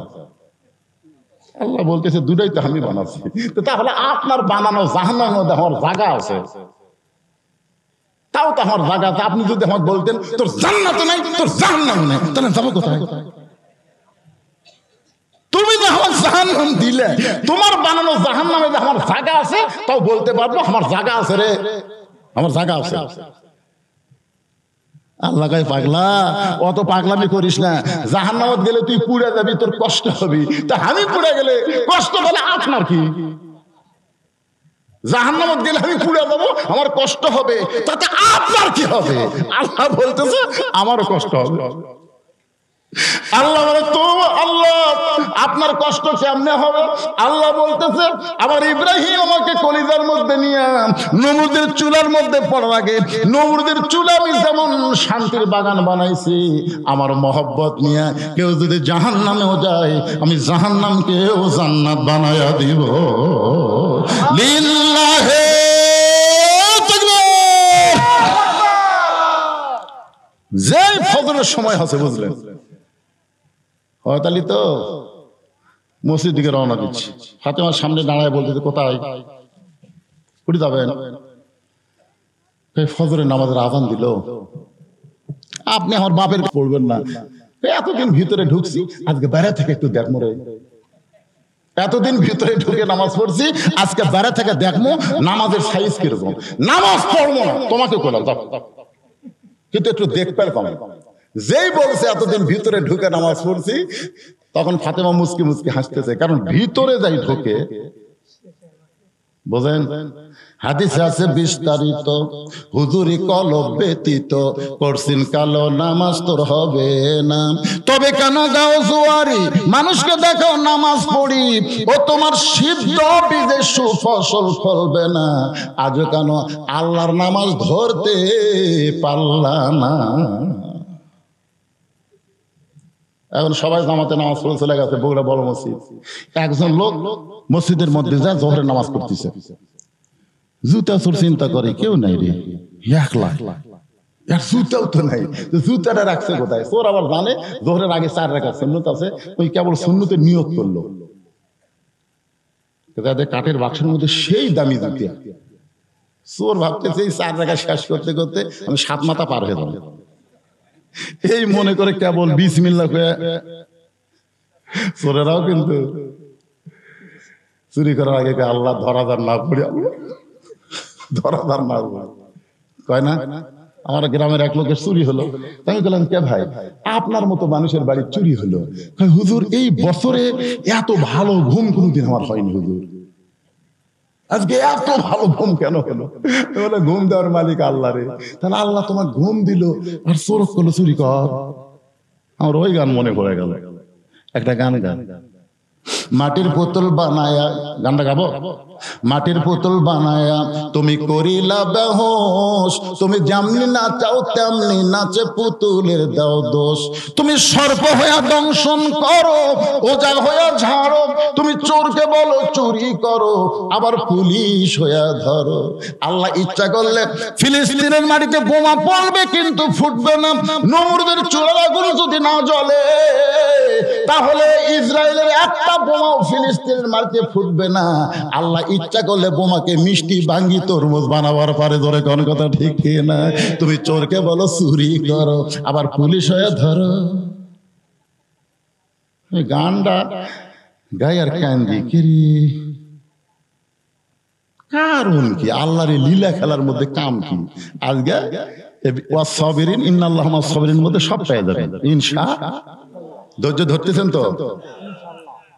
আল্লাহ বলতেছে, দুটাই তো আমি বানাচ্ছি। তো তাহলে আপনার বানানো জাহান্নামের মধ্যে আমার জায়গা আছে, তাও তো আমার জায়গা আছে। আপনি যদি আমাকে বলতেন তোর জান্নাত নাই, তোর জাহান্নাম নাই, তাহলে যাবো কোথায়? তুমি তো আমার জাহান্নাম দিলে, তোমার বানানো জাহান্নামে যে আমার জায়গা আছে, তাও বলতে পারবো আমার জায়গা আছে রে, আমার জায়গা আছে। আল্লাহ কয়, পাগলা, অত পাগলামি করিস না। জাহান্নামত গেলে তুই পুড়ে যাবি, তোর কষ্ট হবে। তা আমি পুড়ে গেলে কষ্ট বলে আপনার কি? জাহান্নামত গেলে আমি পুড়ে যাবো, আমার কষ্ট হবে, তাতে আপনার কি হবে? আল্লাহ বলতেছে, আমারও কষ্ট হবে। আল্লাহ বলে, তো আল্লাহ আপনার কষ্ট কেমনে হবে? আল্লাহ বলতেছে, আবার ইব্রাহিম আমাকে কলিজার মধ্যে নিয়ে নমরুদের চুলার মধ্যে পড়ার আগে, নমরুদের চুলা আমি যেমন শান্তির বাগান বানাইছি, আমার মহব্বত নিয়ে কেউ যদি জাহান্নামেও যায়, আমি জাহান্নামকেও জান্নাত বানায়া দিব। লিল্লাহে তাকবীর। যে ফজরের সময় আছে, বুঝলেন? হয়তালি তো মসজিদ দিকে রওনা দিচ্ছি। ফাতেমার সামনে দাঁড়ায় বলতেছে, কোথায়? উঠে যাবেন? ফজরের নামাজের আযান দিল, আপনি আমার বাপের পড়বেন না? এতদিন ভিতরে ঢুকছি, আজকে বাইরে থেকে একটু দেখবো রে। এতদিন ভিতরে ঢুকে নামাজ পড়ছি, আজকে বাইরে থেকে দেখবো নামাজের সাইজ কিরকম। নামাজ পড়বো না তোমাকে করলাম, কিন্তু একটু দেখতে কম। যেই বলছে এতদিন ভিতরে ঢুকে নামাজ পড়ছি, তখন ফাতেমা মুচকি মুচকি হাসতেছে, কারণ ভিতরে যাই ঢোকে। বোঝেন? হাদিসে আছে বিস্তারিত, হুজুরি কলব ব্যতীত করছিন কালো নামাজ তোর হবে না। তবে কেন যাও জুয়ারি, মানুষকে দেখো নামাজ পড়ি, ও তোমার সিদ্ধ বীজে সুফসল ফলবে না। আজও কেন আল্লাহর নামাজ ধরতে পারলা না? এখন সবাই জামাতে নামাজ পড়ে চলে গেছে, বগুড়া বড় মসজিদ। একজন লোক মসজিদের মধ্যে যায়, জোহরের নামাজ পড়তেছে, জুতা চোর চিন্তা করে কেউ নাই রে, একলা, এর জুতাও তো নাই, জুতাটা রাখছে কোথায়? চোর আবার জানে জোহরের আগে 4 রাকাত সুন্নত আছে, ওই কেবল সুন্নতে নিয়ত করলো, কাঠের বাক্সের মধ্যে সেই দামি জুতা। চোর ভাবতেছে এই 4 রাকাত শেষ করতে করতে আমি 7 মাথা পার হয়ে যাবো, এই মনে করে কেবল বিসমিল্লাহ কয়ে। চোরেরাও কিন্তু চুরি করার আগে আল্লাহ ধরাধার না পড়ি, ধরাধার না কয় না। আমার গ্রামের এক লোকের চুরি হলো, আমি বললাম কে ভাই, আপনার মতো মানুষের বাড়ি চুরি হলো? হুজুর এই বছরে এত ভালো ঘুম কোনদিন আমার হয়নি হুজুর, আজকে এত ভালো ঘুম কেন হলো? বলে ঘুম দেওয়ার মালিক আল্লাহ রে। তাহলে আল্লাহ তোমার ঘুম দিল আর চোর করলো চুরি কর। আমার ওই গান মনে পড়ে গেল, একটা গান গান, মাটির পুতুল বানায়া, গানটা গাবো? মাটির পুতুল বানায়া তুমি করিলা বেহোশ, তুমি যেমনি নাচাও তেমনি নাচে পুতুলের দাও দোষ। তুমি সর্প হইয়া দংশন করো, ওজা হইয়া ঝাড়ো, তুমি চোরকে বলো চুরি করো, আবার পুলিশ হইয়া ধরো। আল্লাহ ইচ্ছা করলে ফিলিস্তিনের মাটিতে বোমা পড়বে কিন্তু ফুটবে না। নমরুদের চুলার আগুন যদি না জ্বলে, তাহলে ইসরায়েলের একটা বোমাও ফিলিস্তিনের মাটিতে ফুটবে না। আল্লাহ ইচ্ছা করলে বোমাকে মিষ্টি ভাঙ্গি তরমুজ বানাবার পারে। ধরে কোন কথা ঠিক না? তুমি চোরকে বলো চুরি করো, আবার পুলিশ হয়ে ধরো। গানটা গাই আর কান্দি কিরি, কারণ কি? আল্লাহর লীলা খেলার মধ্যে কাম কি? আজকে ওয়াস-সাবিরিন ইন্নাল্লাহা মা'আস-সাবিরিন মধ্যে সব পেয়ে যাবেন ইনশাআল্লাহ। ধৈর্য ধরতেছেন তো?